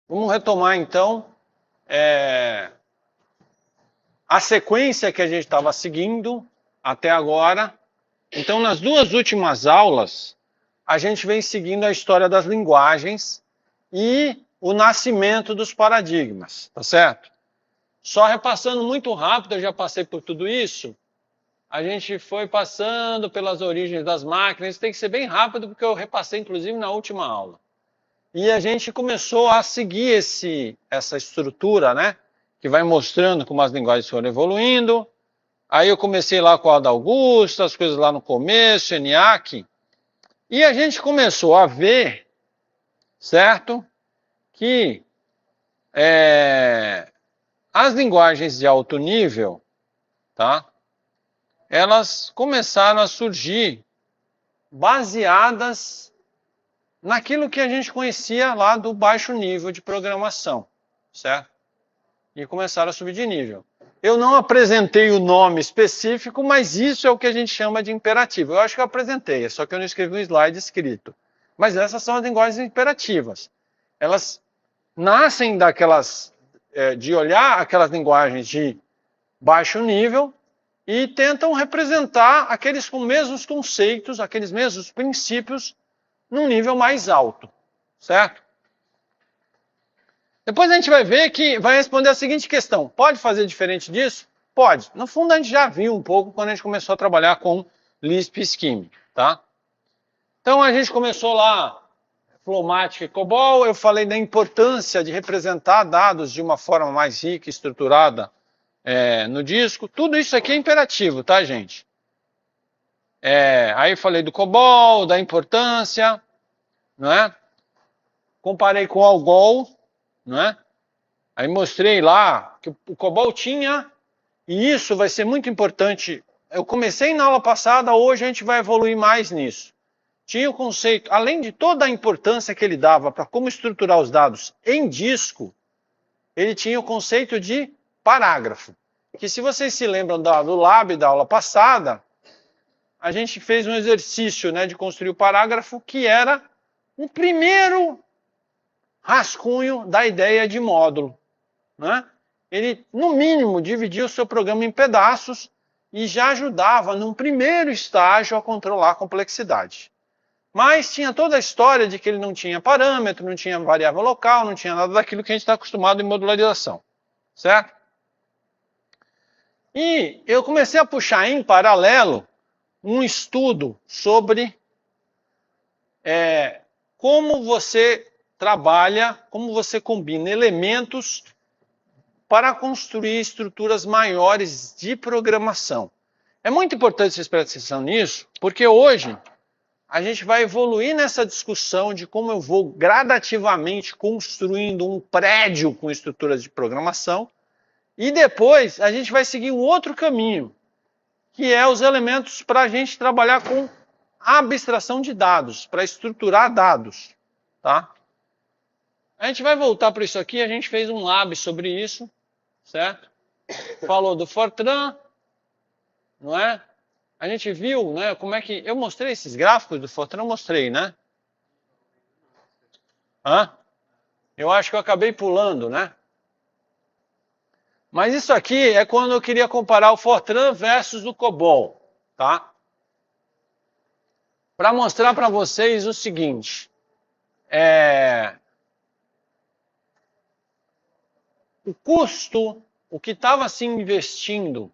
Vamos retomar então a sequência que a gente estava seguindo até agora. Então, nas duas últimas aulas, a gente vem seguindo a história das linguagens e o nascimento dos paradigmas, tá certo? Só repassando muito rápido, eu já passei por tudo isso. A gente foi passando pelas origens das máquinas, isso tem que ser bem rápido, porque eu repassei inclusive na última aula. E a gente começou a seguir essa estrutura, né? Que vai mostrando como as linguagens foram evoluindo. Aí eu comecei lá com a Ada Augusta, as coisas lá no começo, ENIAC. E a gente começou a ver, certo? Que as linguagens de alto nível, tá? Elas começaram a surgir baseadas naquilo que a gente conhecia lá do baixo nível de programação, certo? E começaram a subir de nível. Eu não apresentei o nome específico, mas isso é o que a gente chama de imperativo. Eu acho que eu apresentei, só que eu não escrevi um slide escrito. Mas essas são as linguagens imperativas. Elas nascem de olhar aquelas linguagens de baixo nível e tentam representar aqueles mesmos conceitos, aqueles mesmos princípios num nível mais alto, certo? Depois a gente vai ver que vai responder a seguinte questão: pode fazer diferente disso? Pode. No fundo a gente já viu um pouco quando a gente começou a trabalhar com Lisp e Scheme, tá? Então a gente começou lá, Flowmatic e COBOL, eu falei da importância de representar dados de uma forma mais rica e estruturada no disco. Tudo isso aqui é imperativo, tá, gente? Aí falei do COBOL, da importância, não é? Comparei com o ALGOL, não é? Aí mostrei lá que o COBOL tinha, e isso vai ser muito importante. Eu comecei na aula passada, hoje a gente vai evoluir mais nisso. Tinha o conceito, além de toda a importância que ele dava para como estruturar os dados em disco, ele tinha o conceito de parágrafo. Que se vocês se lembram do lab da aula passada, a gente fez um exercício, né, de construir o parágrafo, que era o primeiro rascunho da ideia de módulo, né? Ele, no mínimo, dividia o seu programa em pedaços e já ajudava, num primeiro estágio, a controlar a complexidade. Mas tinha toda a história de que ele não tinha parâmetro, não tinha variável local, não tinha nada daquilo que a gente está acostumado em modularização, certo? E eu comecei a puxar em paralelo um estudo sobre como você trabalha, como você combina elementos para construir estruturas maiores de programação. É muito importante vocês prestarem atenção nisso, porque hoje a gente vai evoluir nessa discussão de como eu vou gradativamente construindo um prédio com estruturas de programação, e depois a gente vai seguir um outro caminho, que é os elementos para a gente trabalhar com abstração de dados, para estruturar dados, tá? A gente vai voltar para isso aqui, a gente fez um lab sobre isso, certo? Falou do Fortran, não é? A gente viu, né, como é que... Eu mostrei esses gráficos do Fortran, eu mostrei, né? Eu acho que eu acabei pulando, né? Mas isso aqui é quando eu queria comparar o Fortran versus o COBOL, tá? Para mostrar para vocês o seguinte. O custo, o que estava se investindo,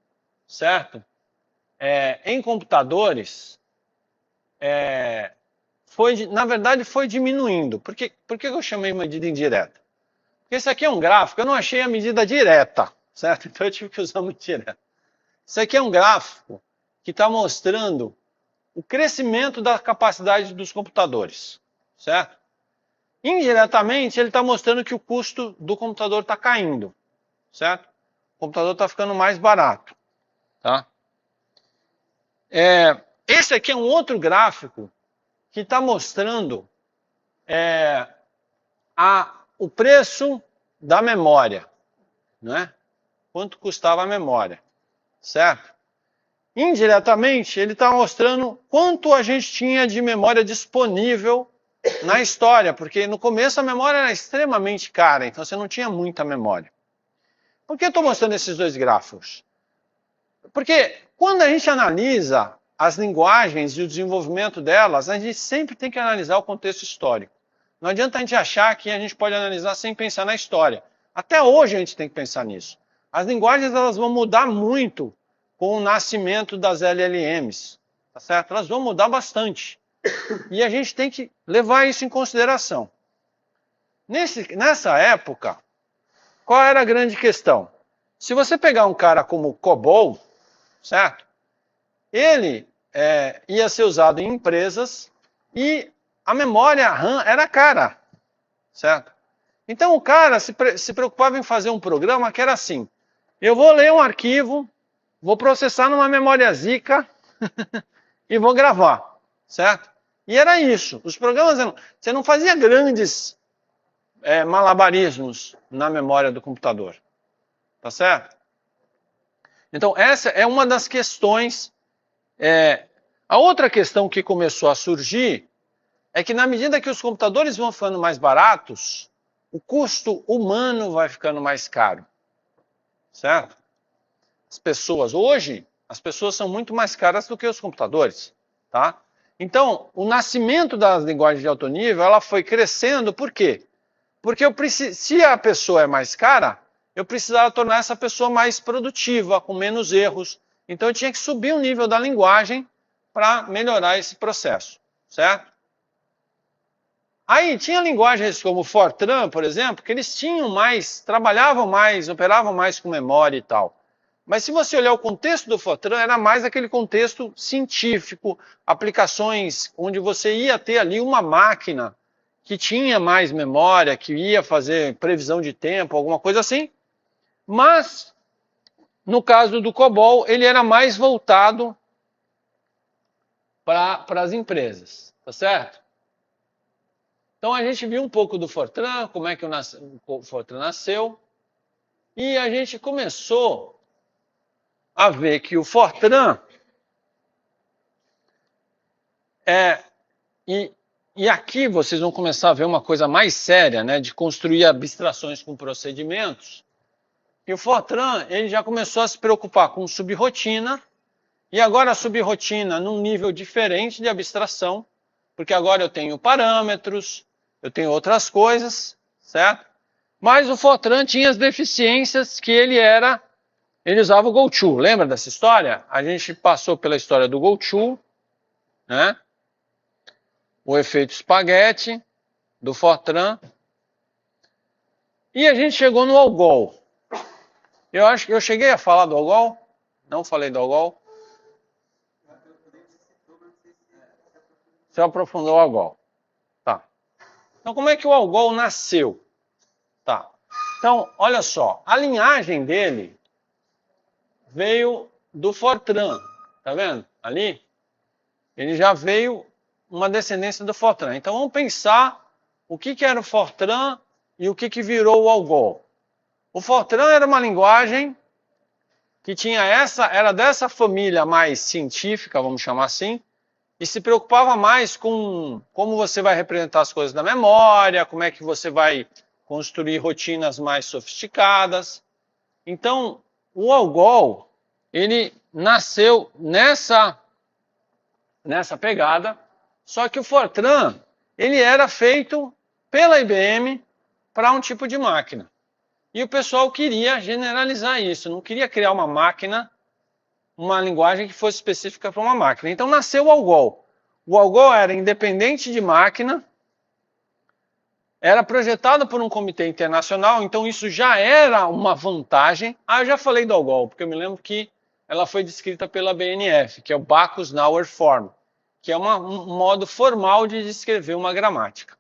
certo? Em computadores, na verdade foi diminuindo. Por que eu chamei medida indireta? Porque esse aqui é um gráfico, eu não achei a medida direta, certo? Então eu tive que usar muito direto. Isso aqui é um gráfico que está mostrando o crescimento da capacidade dos computadores, certo? Indiretamente, ele está mostrando que o custo do computador está caindo, certo? O computador está ficando mais barato, tá? Esse aqui é um outro gráfico que está mostrando o preço da memória, né? Quanto custava a memória, certo? Indiretamente, ele está mostrando quanto a gente tinha de memória disponível na história, porque no começo a memória era extremamente cara, então você não tinha muita memória. Por que eu estou mostrando esses dois gráficos? Porque quando a gente analisa as linguagens e o desenvolvimento delas, a gente sempre tem que analisar o contexto histórico. Não adianta a gente achar que a gente pode analisar sem pensar na história. Até hoje a gente tem que pensar nisso. As linguagens elas vão mudar muito com o nascimento das LLMs, tá certo? Elas vão mudar bastante. E a gente tem que levar isso em consideração. Nessa época, qual era a grande questão? Se você pegar um cara como COBOL, certo? Ele ia ser usado em empresas e a memória RAM era cara, certo? Então o cara se preocupava em fazer um programa que era assim, eu vou ler um arquivo, vou processar numa memória Zika e vou gravar, certo? E era isso. Os programas, você não fazia grandes malabarismos na memória do computador, tá certo? Então essa é uma das questões. A outra questão que começou a surgir é que na medida que os computadores vão ficando mais baratos, o custo humano vai ficando mais caro, certo? Hoje, as pessoas são muito mais caras do que os computadores, tá? Então, o nascimento das linguagens de alto nível, ela foi crescendo, por quê? Porque se a pessoa é mais cara, eu precisava tornar essa pessoa mais produtiva, com menos erros. Então, eu tinha que subir o nível da linguagem para melhorar esse processo, certo? Aí, tinha linguagens como Fortran, por exemplo, que eles trabalhavam mais, operavam mais com memória e tal. Mas se você olhar o contexto do Fortran, era mais aquele contexto científico, aplicações onde você ia ter ali uma máquina que tinha mais memória, que ia fazer previsão de tempo, alguma coisa assim. Mas, no caso do COBOL, ele era mais voltado para as empresas, tá certo? Então a gente viu um pouco do Fortran, como é que o Fortran nasceu, e a gente começou a ver que o Fortran e aqui vocês vão começar a ver uma coisa mais séria, né, de construir abstrações com procedimentos. E o Fortran, ele já começou a se preocupar com subrrotina, e agora a subrrotina num nível diferente de abstração, porque agora eu tenho parâmetros, eu tenho outras coisas, certo? Mas o Fortran tinha as deficiências que ele usava o GoTo. Lembra dessa história? A gente passou pela história do GoTo, né? O efeito espaguete, do Fortran. E a gente chegou no Algol. Eu acho que eu cheguei a falar do Algol. Não falei do Algol. Você aprofundou o Algol. Tá. Então, como é que o Algol nasceu? Tá. Então, olha só. A linhagem dele veio do Fortran. Tá vendo? Ali. Ele já veio uma descendência do Fortran. Então, vamos pensar o que era o Fortran e o que virou o Algol. O Fortran era uma linguagem que era dessa família mais científica, vamos chamar assim, e se preocupava mais com como você vai representar as coisas na memória, como é que você vai construir rotinas mais sofisticadas. Então, o Algol, ele nasceu nessa pegada, só que o Fortran, ele era feito pela IBM para um tipo de máquina. E o pessoal queria generalizar isso, não queria criar uma máquina, uma linguagem que fosse específica para uma máquina. Então nasceu o Algol. O Algol era independente de máquina, era projetado por um comitê internacional, então isso já era uma vantagem. Eu já falei do Algol, porque eu me lembro que ela foi descrita pela BNF, que é o Backus-Naur Form, que é um modo formal de descrever uma gramática.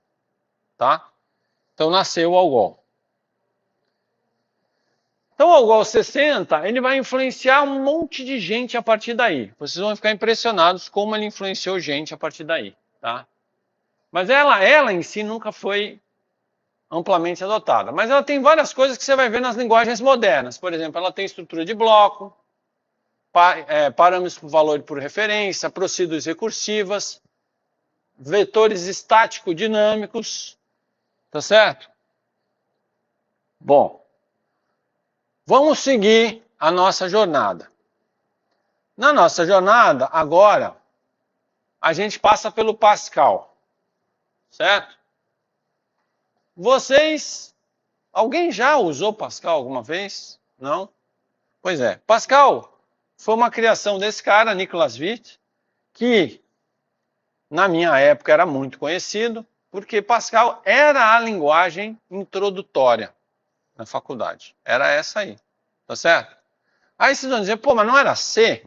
Tá? Então nasceu o Algol. Então o Algol 60, ele vai influenciar um monte de gente a partir daí. Vocês vão ficar impressionados como ele influenciou gente a partir daí. Tá? Mas ela em si nunca foi amplamente adotada. Mas ela tem várias coisas que você vai ver nas linguagens modernas. Por exemplo, ela tem estrutura de bloco, parâmetros por valor por referência, procedures recursivas, vetores estático-dinâmicos, tá certo? Bom, vamos seguir a nossa jornada. Na nossa jornada, agora, a gente passa pelo Pascal, certo? Alguém já usou Pascal alguma vez? Não? Pois é, Pascal foi uma criação desse cara, Nicolas Witt, que na minha época era muito conhecido, porque Pascal era a linguagem introdutória na faculdade. Era essa aí, tá certo? Aí vocês vão dizer, pô, mas não era C?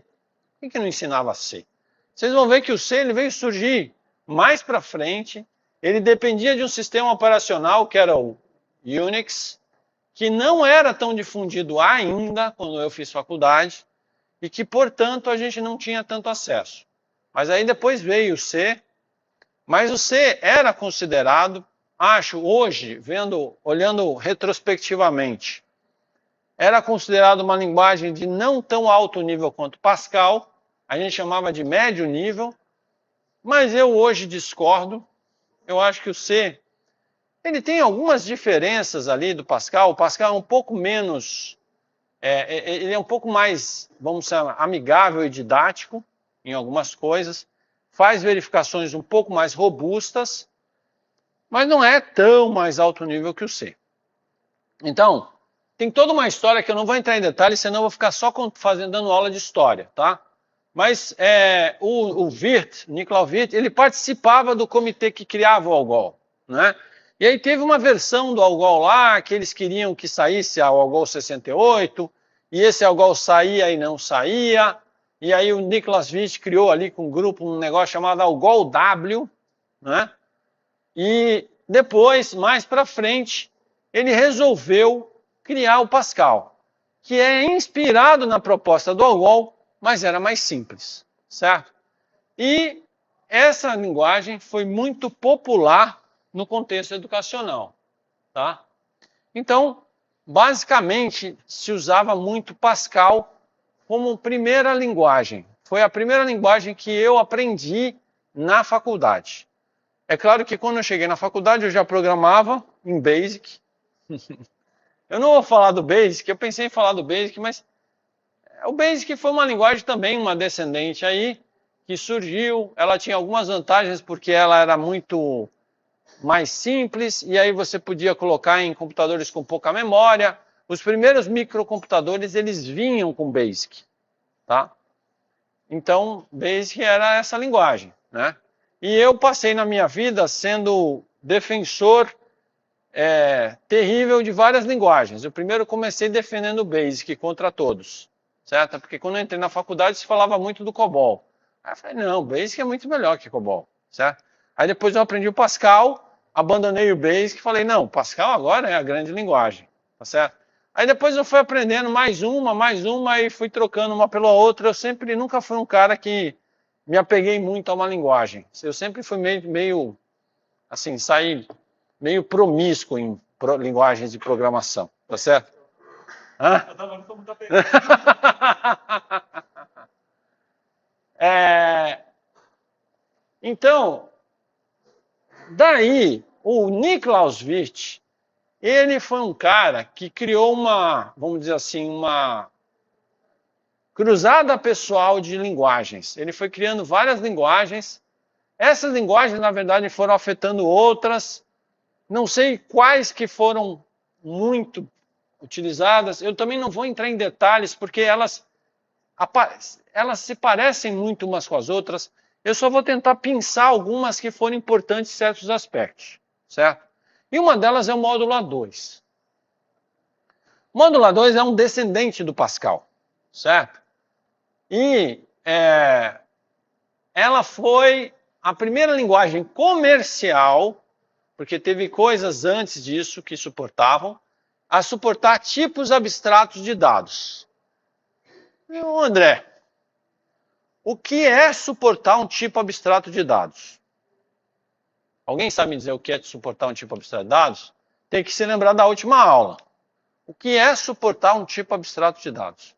Por que não ensinava C? Vocês vão ver que o C ele veio surgir mais para frente, ele dependia de um sistema operacional que era o Unix, que não era tão difundido ainda quando eu fiz faculdade, e que, portanto, a gente não tinha tanto acesso. Mas aí depois veio o C, mas o C era considerado, acho hoje, olhando retrospectivamente, era considerado uma linguagem de não tão alto nível quanto Pascal, a gente chamava de médio nível, mas eu hoje discordo. Eu acho que o C, ele tem algumas diferenças ali do Pascal. O Pascal é um pouco menos, ele é um pouco mais, vamos dizer, amigável e didático em algumas coisas, faz verificações um pouco mais robustas, mas não é tão mais alto nível que o C. Então, tem toda uma história que eu não vou entrar em detalhes, senão eu vou ficar só dando aula de história, tá? Mas o Wirth, Nicolas Wirth, ele participava do comitê que criava o Algol, né? E aí teve uma versão do Algol lá, que eles queriam que saísse o Algol 68, e esse Algol saía e não saía, e aí o Nicolas Wirth criou ali com um grupo um negócio chamado Algol W, né? E depois, mais para frente, ele resolveu criar o Pascal, que é inspirado na proposta do Algol, mas era mais simples, certo? E essa linguagem foi muito popular no contexto educacional, tá? Então, basicamente, se usava muito Pascal como primeira linguagem. Foi a primeira linguagem que eu aprendi na faculdade. É claro que quando eu cheguei na faculdade eu já programava em Basic. Eu não vou falar do Basic, eu pensei em falar do Basic, mas o Basic foi uma linguagem também, uma descendente aí, que surgiu. Ela tinha algumas vantagens porque ela era muito mais simples, e aí você podia colocar em computadores com pouca memória. Os primeiros microcomputadores, eles vinham com Basic, tá? Então, Basic era essa linguagem, né? E eu passei na minha vida sendo defensor terrível de várias linguagens. Eu primeiro comecei defendendo o Basic contra todos, certo? Porque quando eu entrei na faculdade se falava muito do COBOL. Aí eu falei, não, o Basic é muito melhor que COBOL, certo? Aí depois eu aprendi o Pascal, abandonei o Basic e falei, não, o Pascal agora é a grande linguagem, tá certo? Aí depois eu fui aprendendo mais uma, e fui trocando uma pela outra. Eu nunca fui um cara que me apeguei muito a uma linguagem. Eu sempre fui meio assim, saí meio promíscuo em linguagens de programação, tá certo? Hã? Eu não estou muito apegado. Então, daí, o Niklaus Wirth, ele foi um cara que criou vamos dizer assim, uma cruzada pessoal de linguagens. Ele foi criando várias linguagens. Essas linguagens, na verdade, foram afetando outras. Não sei quais que foram muito utilizadas. Eu também não vou entrar em detalhes, porque elas se parecem muito umas com as outras. Eu só vou tentar pensar algumas que foram importantes em certos aspectos, certo? E uma delas é o módulo A2. O módulo A2 é um descendente do Pascal, certo? E ela foi a primeira linguagem comercial, porque teve coisas antes disso que suportavam, a suportar tipos abstratos de dados. Meu André, o que é suportar um tipo abstrato de dados? Alguém sabe me dizer o que é suportar um tipo abstrato de dados? Tem que se lembrar da última aula. O que é suportar um tipo abstrato de dados?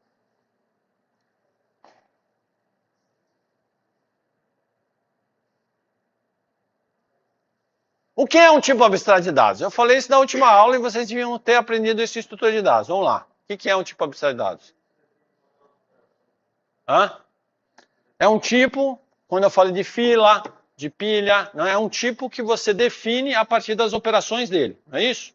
O que é um tipo abstrato de dados? Eu falei isso na última aula e vocês deviam ter aprendido isso em estrutura de dados. Vamos lá. O que é um tipo abstrato de dados? Hã? É um tipo, quando eu falo de fila, de pilha, não é um tipo que você define a partir das operações dele, não é isso?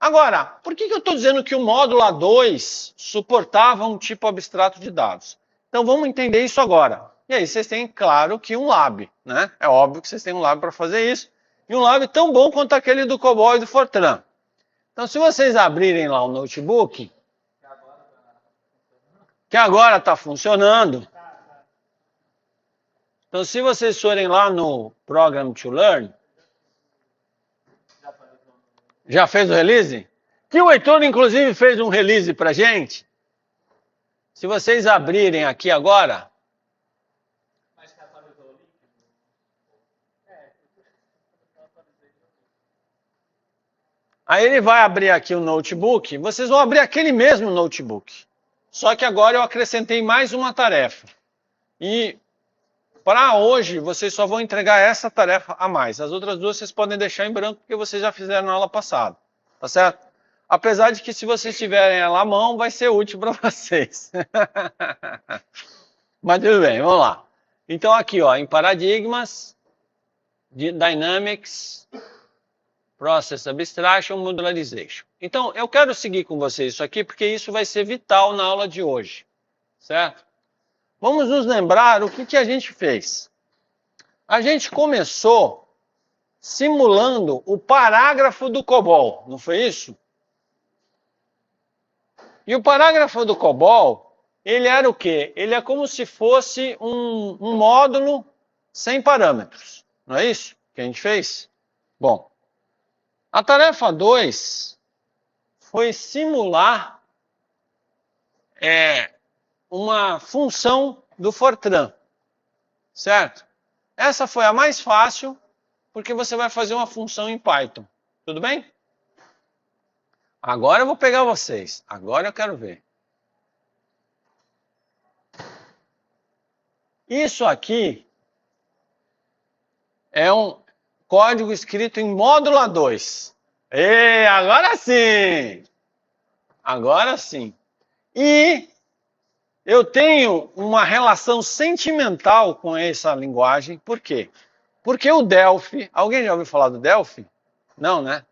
Agora, por que eu estou dizendo que o módulo A2 suportava um tipo abstrato de dados? Então vamos entender isso agora. E aí vocês têm, claro, que um lab, né? É óbvio que vocês têm um lab para fazer isso. E um lab tão bom quanto aquele do COBOL e do Fortran. Então se vocês abrirem lá o notebook, que agora está funcionando. Então se vocês forem lá no Program to Learn, já fez o release? Que o Heitor, inclusive, fez um release para gente. Se vocês abrirem aqui agora... Aí ele vai abrir aqui o notebook, vocês vão abrir aquele mesmo notebook. Só que agora eu acrescentei mais uma tarefa. E para hoje, vocês só vão entregar essa tarefa a mais. As outras duas vocês podem deixar em branco, porque vocês já fizeram na aula passada. Tá certo? Apesar de que se vocês tiverem ela à mão, vai ser útil para vocês. Mas tudo bem, vamos lá. Então aqui, ó, em paradigmas, dynamics, process abstraction, modularization. Então, eu quero seguir com vocês isso aqui, porque isso vai ser vital na aula de hoje. Certo? Vamos nos lembrar o que a gente fez. A gente começou simulando o parágrafo do COBOL, não foi isso? E o parágrafo do COBOL, ele era o quê? Ele é como se fosse um módulo sem parâmetros, não é isso que a gente fez? Bom, a tarefa 2 foi simular uma função do Fortran, certo? Essa foi a mais fácil, porque você vai fazer uma função em Python, tudo bem? Agora eu vou pegar vocês, agora eu quero ver. Isso aqui é um código escrito em módulo A2. E agora sim! Agora sim. E eu tenho uma relação sentimental com essa linguagem. Por quê? Porque o Delphi... Alguém já ouviu falar do Delphi? Não, né?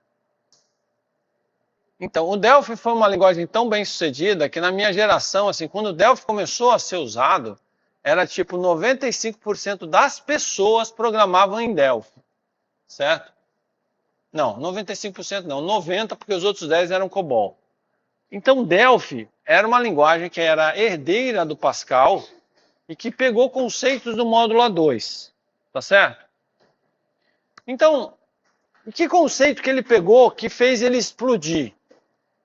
Então, o Delphi foi uma linguagem tão bem sucedida que na minha geração, assim, quando o Delphi começou a ser usado, era tipo 95% das pessoas programavam em Delphi. Certo? Não, 95% não, 90% porque os outros 10% eram COBOL. Então, Delphi era uma linguagem que era herdeira do Pascal e que pegou conceitos do módulo A2, tá certo? Então, que conceito que ele pegou que fez ele explodir?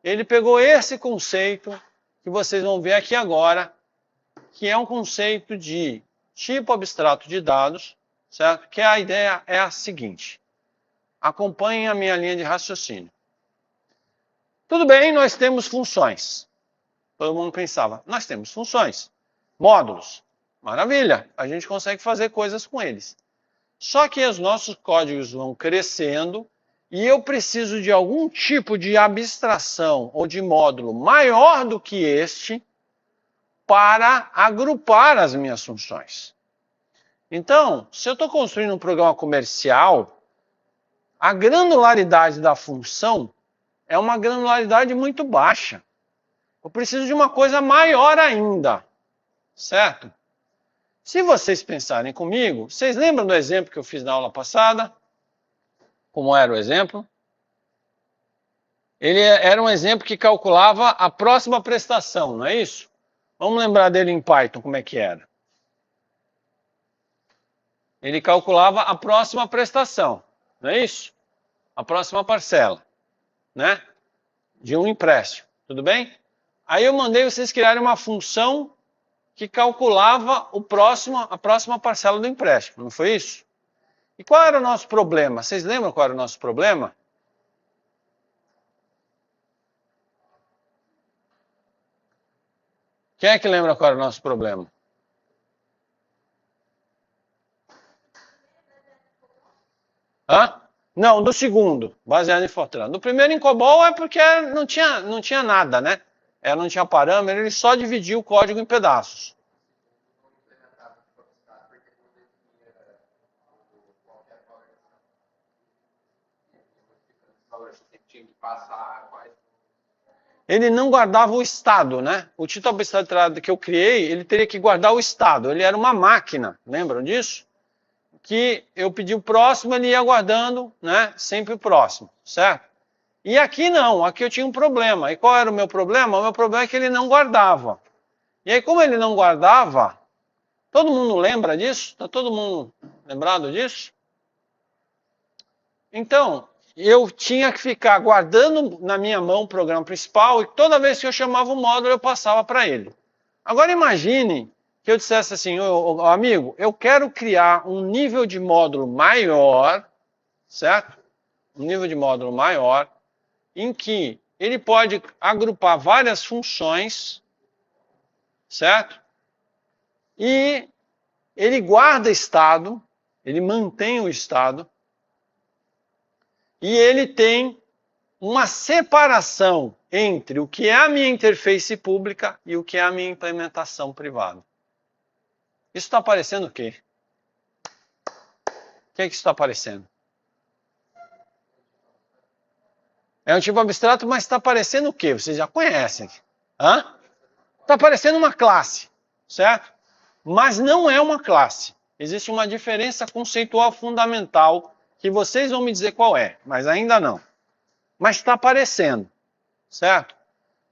Ele pegou esse conceito que vocês vão ver aqui agora, que é um conceito de tipo abstrato de dados, certo? Que a ideia é a seguinte. Acompanhem a minha linha de raciocínio. Tudo bem, nós temos funções. Todo mundo pensava, nós temos funções, módulos. Maravilha, a gente consegue fazer coisas com eles. Só que os nossos códigos vão crescendo e eu preciso de algum tipo de abstração ou de módulo maior do que este para agrupar as minhas funções. Então, se eu estou construindo um programa comercial, a granularidade da função é uma granularidade muito baixa. Eu preciso de uma coisa maior ainda, certo? Se vocês pensarem comigo, vocês lembram do exemplo que eu fiz na aula passada? Como era o exemplo? Ele era um exemplo que calculava a próxima prestação, não é isso? Vamos lembrar dele em Python, como é que era? Ele calculava a próxima prestação, não é isso? A próxima parcela, né? De um empréstimo, tudo bem? Aí eu mandei vocês criarem uma função que calculava a próxima parcela do empréstimo, não foi isso? E qual era o nosso problema? Vocês lembram qual era o nosso problema? Quem é que lembra qual era o nosso problema? Hã? Não, do segundo, baseado em Fortran. Do primeiro em COBOL é porque não tinha nada, né? Ela não tinha parâmetro, ele só dividia o código em pedaços. Ele não guardava o estado, né? O título abstrato que eu criei, ele teria que guardar o estado. Ele era uma máquina, lembram disso? Que eu pedi o próximo, ele ia guardando, né? Sempre o próximo, certo? E aqui não, aqui eu tinha um problema. E qual era o meu problema? O meu problema é que ele não guardava. E aí, como ele não guardava, todo mundo lembra disso? Está todo mundo lembrado disso? Então, eu tinha que ficar guardando na minha mão o programa principal e toda vez que eu chamava o módulo, eu passava para ele. Agora imagine que eu dissesse assim, amigo, eu quero criar um nível de módulo maior, certo? Um nível de módulo maior, em que ele pode agrupar várias funções, certo? E ele guarda estado, ele mantém o estado, e ele tem uma separação entre o que é a minha interface pública e o que é a minha implementação privada. Isso está aparecendo o quê? O que é que isso está aparecendo? É um tipo abstrato, mas está aparecendo o quê? Vocês já conhecem. Está aparecendo uma classe, certo? Mas não é uma classe. Existe uma diferença conceitual fundamental que vocês vão me dizer qual é, mas ainda não. Mas está aparecendo, certo?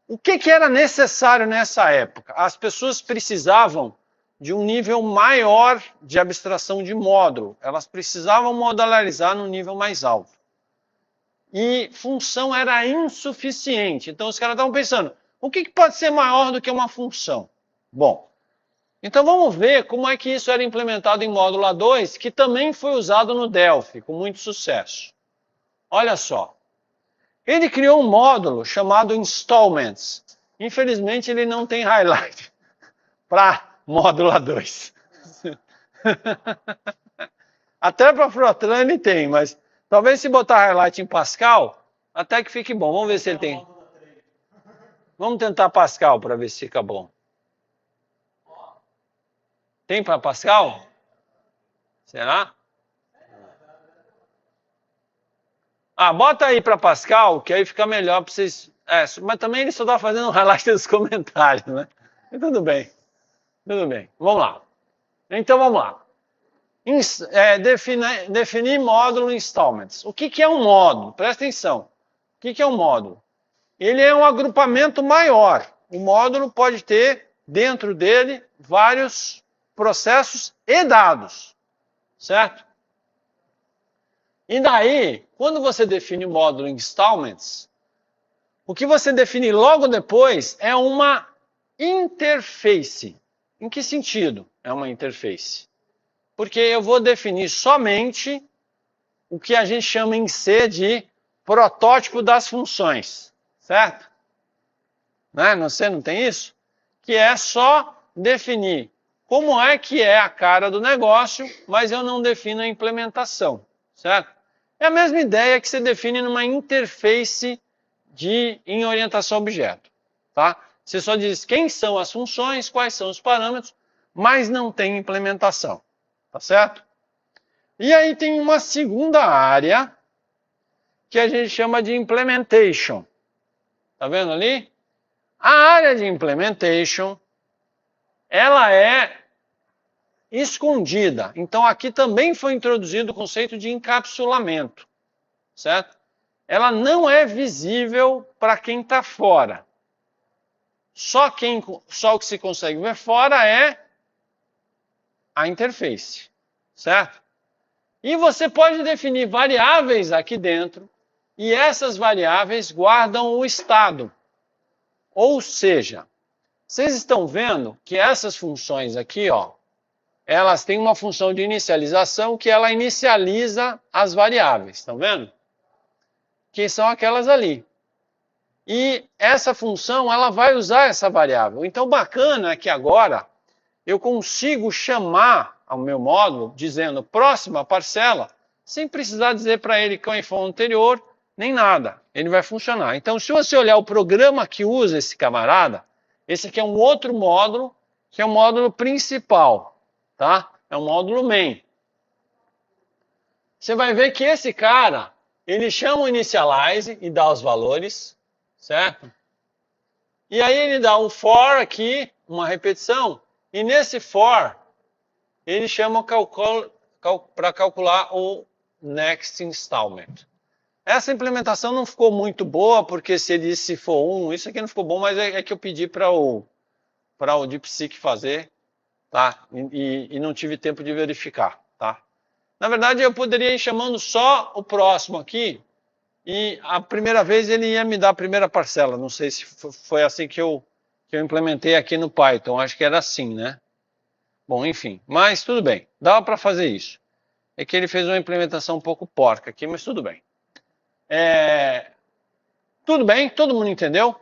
O que era necessário nessa época? As pessoas precisavam de um nível maior de abstração de módulo. Elas precisavam modularizar no nível mais alto. E função era insuficiente. Então os caras estavam pensando, o que pode ser maior do que uma função? Bom, então vamos ver como é que isso era implementado em módulo A2, que também foi usado no Delphi, com muito sucesso. Olha só. Ele criou um módulo chamado Installments. Infelizmente ele não tem highlight para módulo A2. Até para Fortran ele tem, mas talvez se botar highlight em Pascal, até que fique bom. Vamos ver se ele tem. Vamos tentar Pascal para ver se fica bom. Tem para Pascal? Será? Bota aí para Pascal, que aí fica melhor para vocês. Mas também ele só está fazendo um highlight dos comentários, né? E tudo bem. Tudo bem. Vamos lá. Então vamos lá. Definir módulo installments. O que é um módulo? Presta atenção. O que é um módulo? Ele é um agrupamento maior. O módulo pode ter dentro dele vários processos e dados, certo? E daí, quando você define o módulo installments, o que você define logo depois é uma interface. Em que sentido é uma interface? Porque eu vou definir somente o que a gente chama em C de protótipo das funções, certo? No C não tem isso? Que é só definir como é que é a cara do negócio, mas eu não defino a implementação, certo? É a mesma ideia que você define numa interface em orientação a objeto, tá? Você só diz quem são as funções, quais são os parâmetros, mas não tem implementação, tá certo? E aí tem uma segunda área que a gente chama de implementation. Tá vendo ali? A área de implementation, ela é escondida. Então aqui também foi introduzido o conceito de encapsulamento, certo? Ela não é visível para quem está fora. Só o que se consegue ver fora é a interface, certo? E você pode definir variáveis aqui dentro, e essas variáveis guardam o estado. Ou seja, vocês estão vendo que essas funções aqui, elas têm uma função de inicialização que ela inicializa as variáveis, estão vendo? Que são aquelas ali. E essa função, ela vai usar essa variável. Então, bacana é que agora eu consigo chamar ao meu módulo, dizendo próxima parcela, sem precisar dizer para ele qual foi o anterior, nem nada. Ele vai funcionar. Então, se você olhar o programa que usa esse camarada, esse aqui é um outro módulo, que é o módulo principal, tá? É o módulo main. Você vai ver que esse cara, ele chama o initialize e dá os valores, certo? E aí ele dá um for aqui, uma repetição, e nesse for, ele chama para calcular o next installment. Essa implementação não ficou muito boa, porque se ele disse se for um, isso aqui não ficou bom, mas é que eu pedi para o DeepSeek fazer, tá? E não tive tempo de verificar, tá? Na verdade, eu poderia ir chamando só o próximo aqui, e a primeira vez ele ia me dar a primeira parcela. Não sei se foi assim que eu implementei aqui no Python, acho que era assim, né? Bom, enfim, mas tudo bem, dava para fazer isso. É que ele fez uma implementação um pouco porca aqui, mas tudo bem. Tudo bem? Todo mundo entendeu?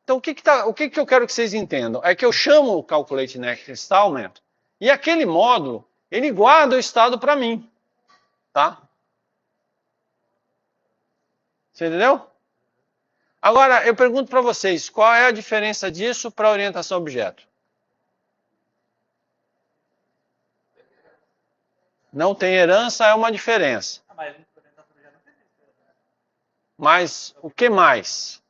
Então, o que eu quero que vocês entendam? É que eu chamo o Calculate Next Installment e aquele módulo, ele guarda o estado para mim. Tá? Você entendeu? Agora, eu pergunto para vocês, qual é a diferença disso para orientação a objeto? Não tem herança, é uma diferença. Mas o que mais?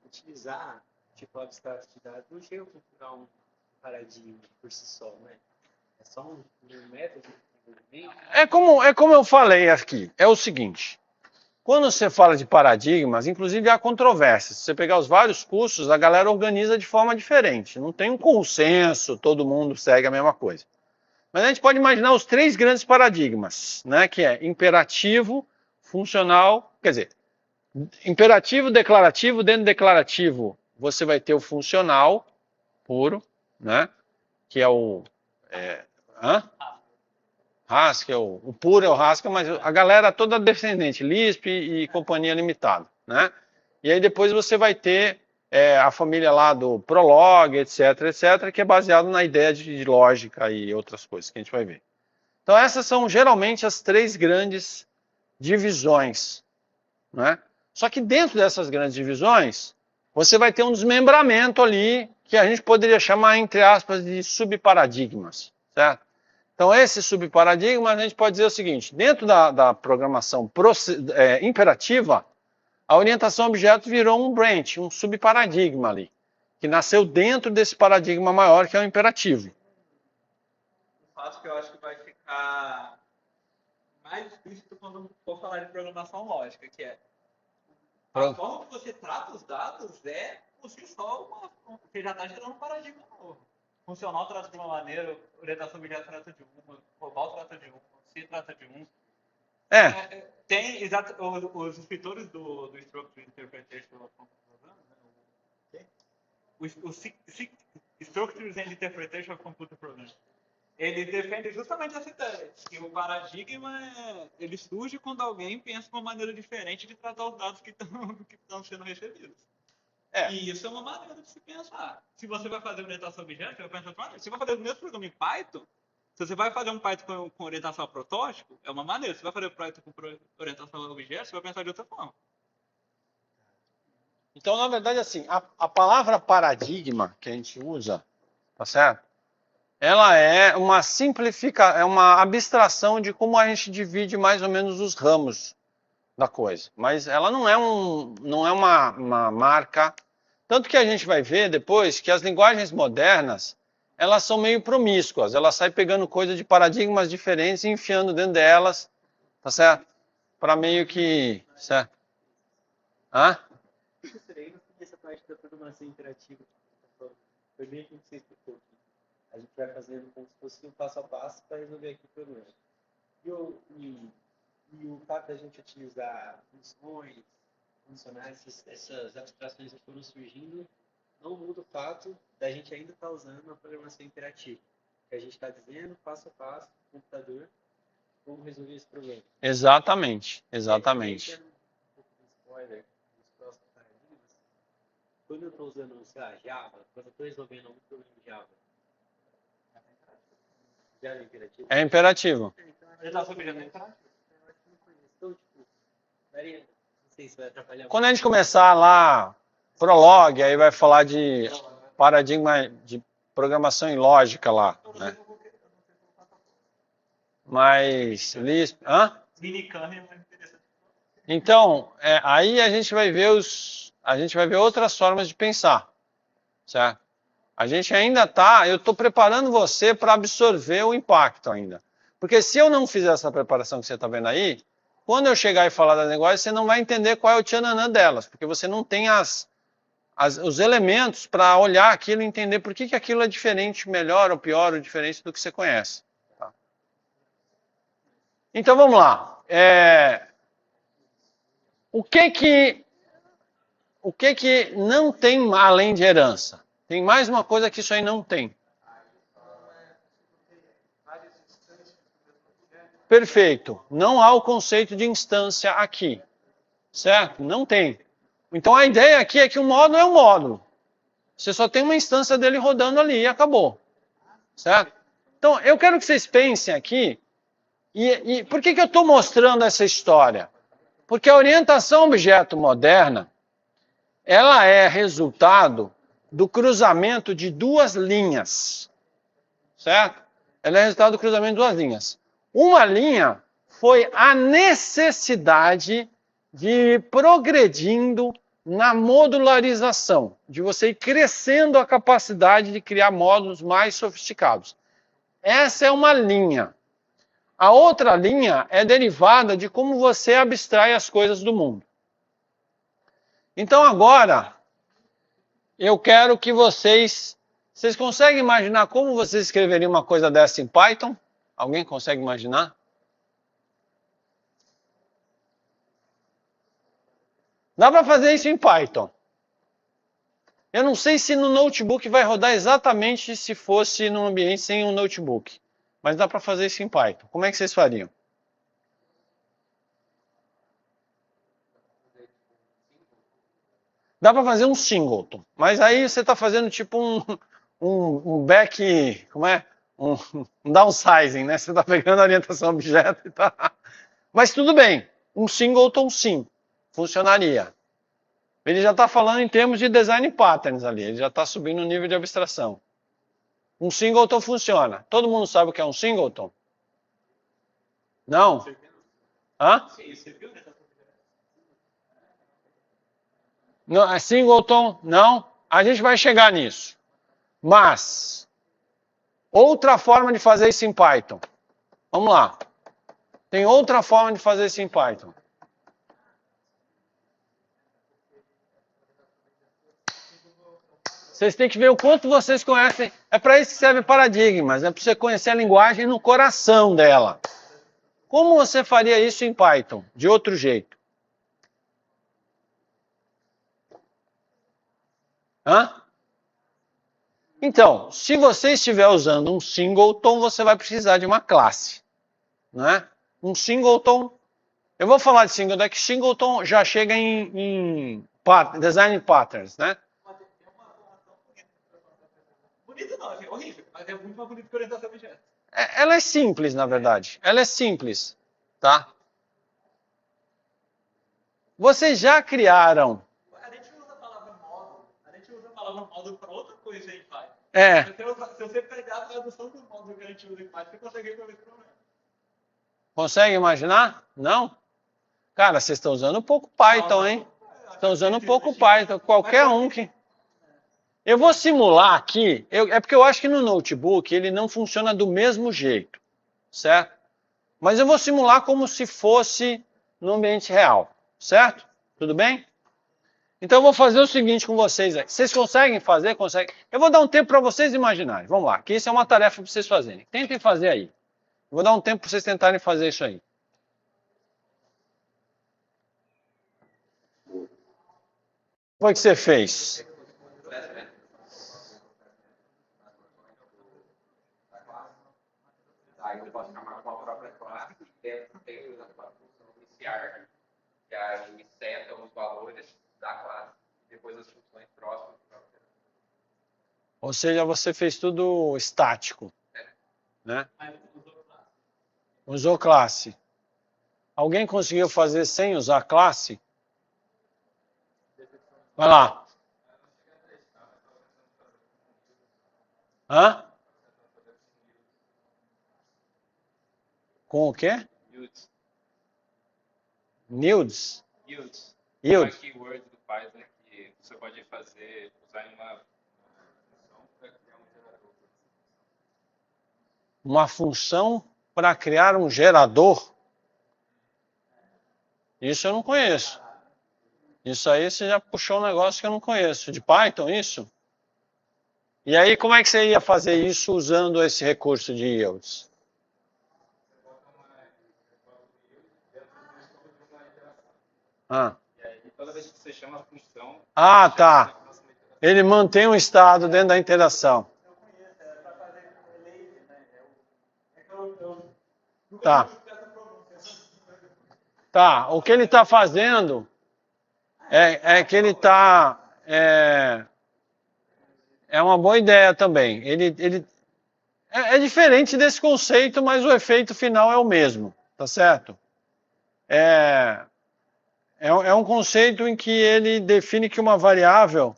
Utilizar tipo abstrato de dados não chega a configurar um paradigma por si só, né? É só um método de desenvolvimento. É como eu falei aqui, é o seguinte. Quando você fala de paradigmas, inclusive há controvérsias. Se você pegar os vários cursos, a galera organiza de forma diferente. Não tem um consenso, todo mundo segue a mesma coisa. Mas a gente pode imaginar os três grandes paradigmas, né? Que é imperativo, funcional, quer dizer, imperativo, declarativo, dentro do declarativo você vai ter o funcional puro, né? Que é o... Haskell, o puro é o Haskell, mas a galera toda descendente, Lisp e companhia limitada, né? E aí depois você vai ter a família lá do Prolog, etc, que é baseado na ideia de lógica e outras coisas que a gente vai ver. Então essas são geralmente as três grandes divisões, né? Só que dentro dessas grandes divisões, você vai ter um desmembramento ali que a gente poderia chamar, entre aspas, de subparadigmas, certo? Então, esse subparadigma, a gente pode dizer o seguinte, dentro da programação imperativa, a orientação a objeto virou um branch, um subparadigma ali, que nasceu dentro desse paradigma maior, que é o imperativo. Um fato que eu acho que vai ficar mais explícito quando for falar de programação lógica, que é a forma que você trata os dados é, por si só, você já está gerando um paradigma novo. Funcional trata de uma maneira, orientação objeto trata de uma, global trata de uma, C trata de um. Tem os escritores do Structure Interpretation of Computer Programs, né? Structures and Interpretation of Computer Programs. Ele defende justamente essa ideia, que o paradigma ele surge quando alguém pensa uma maneira diferente de tratar os dados que estão sendo recebidos. E isso é uma maneira de se pensar. Se você vai fazer orientação a objeto, você vai pensar, se você vai fazer o mesmo programa em Python, se você vai fazer um Python com orientação a protótipo, é uma maneira. Se você vai fazer Python com orientação a objeto, você vai pensar de outra forma. Então, na verdade, assim, a palavra paradigma que a gente usa, tá certo? Ela é uma é uma abstração de como a gente divide mais ou menos os ramos da coisa. Mas ela não é, não é uma marca. Tanto que a gente vai ver depois que as linguagens modernas, elas são meio promíscuas. Elas saem pegando coisa de paradigmas diferentes e enfiando dentro delas, tá certo? Para meio que... Certo? Hã? Essa parte da programação interativa, foi bem que você explicou aqui. A gente vai fazendo como se fosse um passo a passo para resolver aqui o problema. E o fato da gente utilizar funções, funcionais, essas abstrações que foram surgindo, não muda o fato da gente ainda estar usando a programação interativa. Que a gente está dizendo, passo a passo, no computador, como resolver esse problema. Exatamente, exatamente. Um pouco de spoiler dos próximos paradigmas. Quando eu estou usando, sei lá, Java, quando eu estou resolvendo algum problema em Java, É imperativo. Quando a gente começar lá, Prolog, aí vai falar de paradigma de programação em lógica lá, né? Mas Lisp, hã? Então, aí a gente vai ver outras formas de pensar, certo? A gente ainda eu estou preparando você para absorver o impacto ainda. Porque se eu não fizer essa preparação que você está vendo aí, quando eu chegar e falar das negócios, você não vai entender qual é o tchananã delas, porque você não tem os elementos para olhar aquilo e entender por que aquilo é diferente, melhor ou pior ou diferente do que você conhece. Tá? Então vamos lá. O que não tem além de herança? Tem mais uma coisa que isso aí não tem. Perfeito. Não há o conceito de instância aqui. Certo? Não tem. Então a ideia aqui é que o módulo é um módulo. Você só tem uma instância dele rodando ali e acabou. Certo? Então eu quero que vocês pensem aqui. E por que eu estou mostrando essa história? Porque a orientação objeto moderna, ela é resultado do cruzamento de duas linhas. Certo? Ela é resultado do cruzamento de duas linhas. Uma linha foi a necessidade de ir progredindo na modularização, de você ir crescendo a capacidade de criar módulos mais sofisticados. Essa é uma linha. A outra linha é derivada de como você abstrai as coisas do mundo. Então agora, eu quero que vocês conseguem imaginar como vocês escreveriam uma coisa dessa em Python? Alguém consegue imaginar? Dá para fazer isso em Python. Eu não sei se no notebook vai rodar exatamente se fosse num ambiente sem um notebook. Mas dá para fazer isso em Python. Como é que vocês fariam? Dá para fazer um singleton. Mas aí você está fazendo tipo um back... Como é? Um downsizing, né? Você está pegando a orientação objeto e tá... Mas tudo bem. Um singleton sim. Funcionaria. Ele já está falando em termos de design patterns ali. Ele já está subindo o nível de abstração. Um singleton funciona. Todo mundo sabe o que é um singleton? Não? Hã? Não, é singleton? Não? A gente vai chegar nisso. Mas, outra forma de fazer isso em Python. Vamos lá. Tem outra forma de fazer isso em Python. Vocês têm que ver o quanto vocês conhecem. É para isso que serve paradigmas. É para você conhecer a linguagem no coração dela. Como você faria isso em Python? De outro jeito. Hã? Então, se você estiver usando um singleton, você vai precisar de uma classe. Não é? Um singleton. Eu vou falar de singleton, é que singleton já chega em design patterns, né? Bonito não, é horrível, mas é muito mais bonito que orientação a objeto. Ela é simples, na verdade. Ela é simples, tá? Vocês já criaram... A gente usa a palavra módulo para outra coisa aí, pai. Se você pegar a tradução do módulo que a gente usa em Python, você consegue resolver esse problema. Consegue imaginar? Não? Cara, vocês estão usando pouco Python, hein? Estão usando pouco Python. Qualquer um que... Eu vou simular aqui, é porque eu acho que no notebook ele não funciona do mesmo jeito, certo? Mas eu vou simular como se fosse no ambiente real, certo? Tudo bem? Então eu vou fazer o seguinte com vocês aí. Vocês conseguem fazer? Conseguem? Eu vou dar um tempo para vocês imaginarem. Vamos lá, que isso é uma tarefa para vocês fazerem. Tentem fazer aí. Eu vou dar um tempo para vocês tentarem fazer isso aí. O que foi que você fez? Aí eu posso chamar com a própria classe, que dentro tem a função iniciar, que aí seta os valores da classe, e depois as funções próximas. Ou seja, você fez tudo estático, né? Usou classe. Alguém conseguiu fazer sem usar classe? Vai lá. Hã? Com o quê? Yields. Nudes? Yields. Yield. Uma keyword do Python que você pode fazer, usar em uma função para criar um gerador. Uma função para criar um gerador? Isso eu não conheço. Isso aí você já puxou um negócio que eu não conheço. De Python, isso? E aí, como é que você ia fazer isso usando esse recurso de yields? Ah, E aí, toda vez que você chama a função, tá. Ele mantém um estado dentro da interação. Tá. Tá, o que ele está fazendo é que ele está... É uma boa ideia também. É diferente desse conceito, mas o efeito final é o mesmo, tá certo? É um conceito em que ele define que uma variável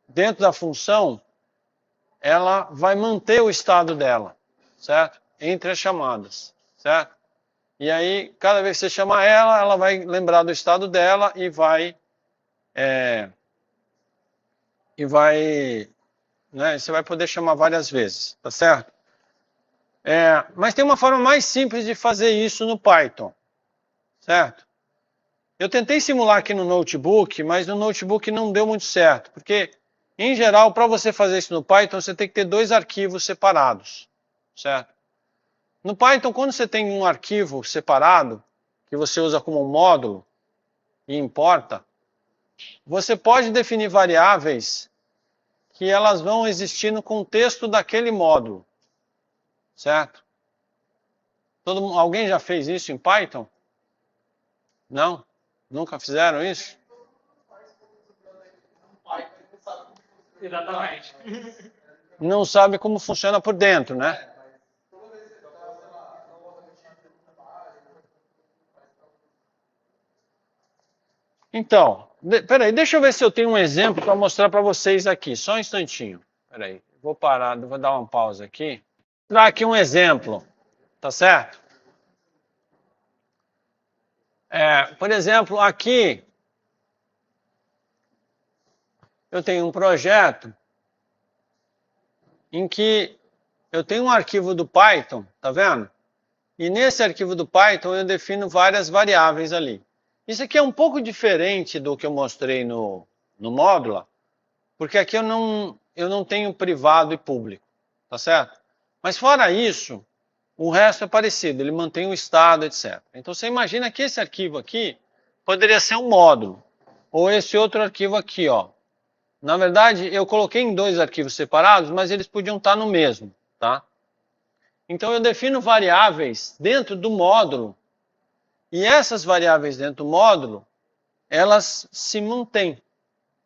dentro da função, ela vai manter o estado dela, certo? Entre as chamadas, certo? E aí, cada vez que você chamar ela, ela vai lembrar do estado dela e vai, né, você vai poder chamar várias vezes, tá certo? Mas tem uma forma mais simples de fazer isso no Python, certo? Eu tentei simular aqui no notebook, mas no notebook não deu muito certo, porque, em geral, para você fazer isso no Python, você tem que ter dois arquivos separados, certo? No Python, quando você tem um arquivo separado, que você usa como um módulo e importa, você pode definir variáveis que elas vão existir no contexto daquele módulo, certo? Alguém já fez isso em Python? Não? Nunca fizeram isso? Exatamente. Não sabe como funciona por dentro, né? Então, peraí, deixa eu ver se eu tenho um exemplo para mostrar para vocês aqui. Só um instantinho. Peraí, vou parar, vou dar uma pausa aqui. Vou dar aqui um exemplo, tá certo? Por exemplo, aqui eu tenho um projeto em que eu tenho um arquivo do Python, tá vendo? E nesse arquivo do Python eu defino várias variáveis ali. Isso aqui é um pouco diferente do que eu mostrei no módulo, porque aqui eu não tenho privado e público, tá certo? Mas fora isso, o resto é parecido, ele mantém o estado, etc. Então você imagina que esse arquivo aqui poderia ser um módulo, ou esse outro arquivo aqui, ó. Na verdade, eu coloquei em dois arquivos separados, mas eles podiam estar no mesmo, tá? Então eu defino variáveis dentro do módulo, e essas variáveis dentro do módulo, elas se mantêm,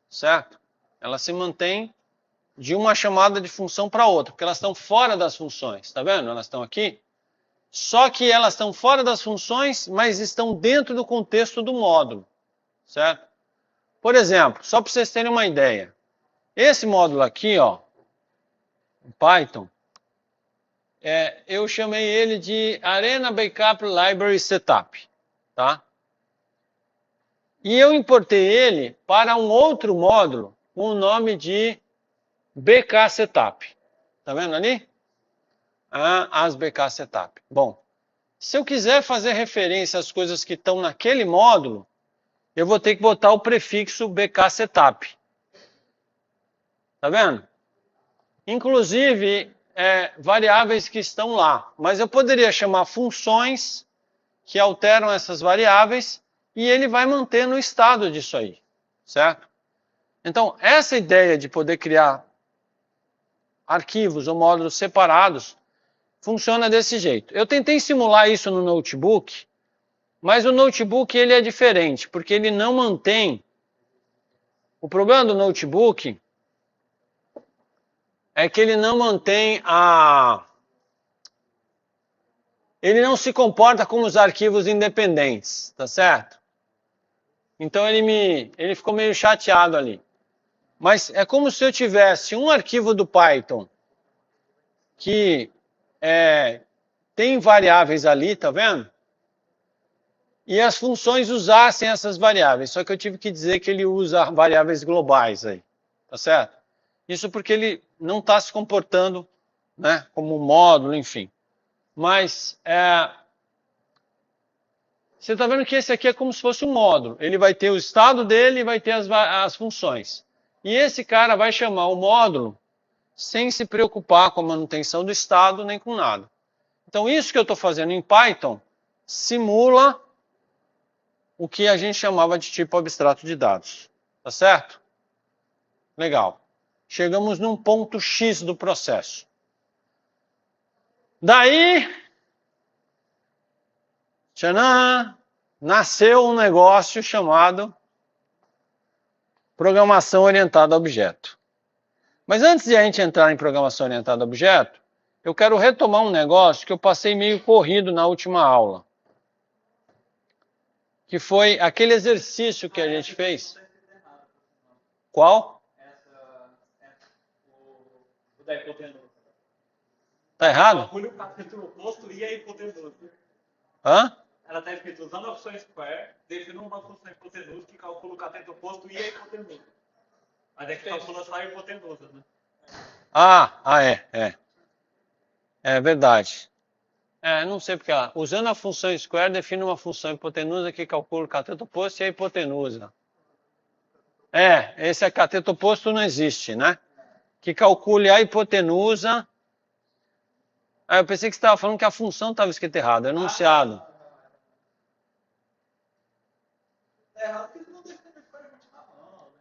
certo? Elas se mantêm de uma chamada de função para outra, porque elas estão fora das funções, tá vendo? Elas estão aqui. Só que elas estão fora das funções, mas estão dentro do contexto do módulo, certo? Por exemplo, só para vocês terem uma ideia, esse módulo aqui, ó, Python, eu chamei ele de Arena Backup Library Setup, tá? E eu importei ele para um outro módulo com o nome de BK Setup. Tá vendo ali? As BK Setup. Bom, se eu quiser fazer referência às coisas que estão naquele módulo, eu vou ter que botar o prefixo BK Setup. Tá vendo? Inclusive, variáveis que estão lá. Mas eu poderia chamar funções que alteram essas variáveis e ele vai manter no estado disso aí, certo? Então, essa ideia de poder criar arquivos ou módulos separados funciona desse jeito. Eu tentei simular isso no notebook, mas o notebook ele é diferente, porque ele não mantém... O problema do notebook é que ele não mantém ele não se comporta como os arquivos independentes, tá certo? Então ele ficou meio chateado ali. Mas é como se eu tivesse um arquivo do Python que tem variáveis ali, tá vendo? E as funções usassem essas variáveis. Só que eu tive que dizer que ele usa variáveis globais aí, tá certo? Isso porque ele não está se comportando, né, como um módulo, enfim. Mas você está vendo que esse aqui é como se fosse um módulo. Ele vai ter o estado dele e vai ter as funções. E esse cara vai chamar o módulo sem se preocupar com a manutenção do estado nem com nada. Então isso que eu estou fazendo em Python simula o que a gente chamava de tipo abstrato de dados. Tá certo? Legal. Chegamos num ponto X do processo. Daí, tchanã, nasceu um negócio chamado programação orientada a objeto. Mas antes de a gente entrar em programação orientada a objeto, eu quero retomar um negócio que eu passei meio corrido na última aula. Que foi aquele exercício que a gente fez. Qual? O da hipotenusa. Tá errado? Calcule o cateto oposto e a hipotenusa. Hã? Ela está escrito usando a função square, defina uma função hipotenusa que calcula o cateto oposto e a hipotenusa. Mas é que calcula só a hipotenusa, né? É verdade. Não sei porque ela. Usando a função square, define uma função hipotenusa que calcula o cateto oposto e a hipotenusa. Esse cateto oposto não existe, né? Que calcule a hipotenusa. Eu pensei que você estava falando que a função estava escrita errado, enunciado. É errado porque não define square na mão,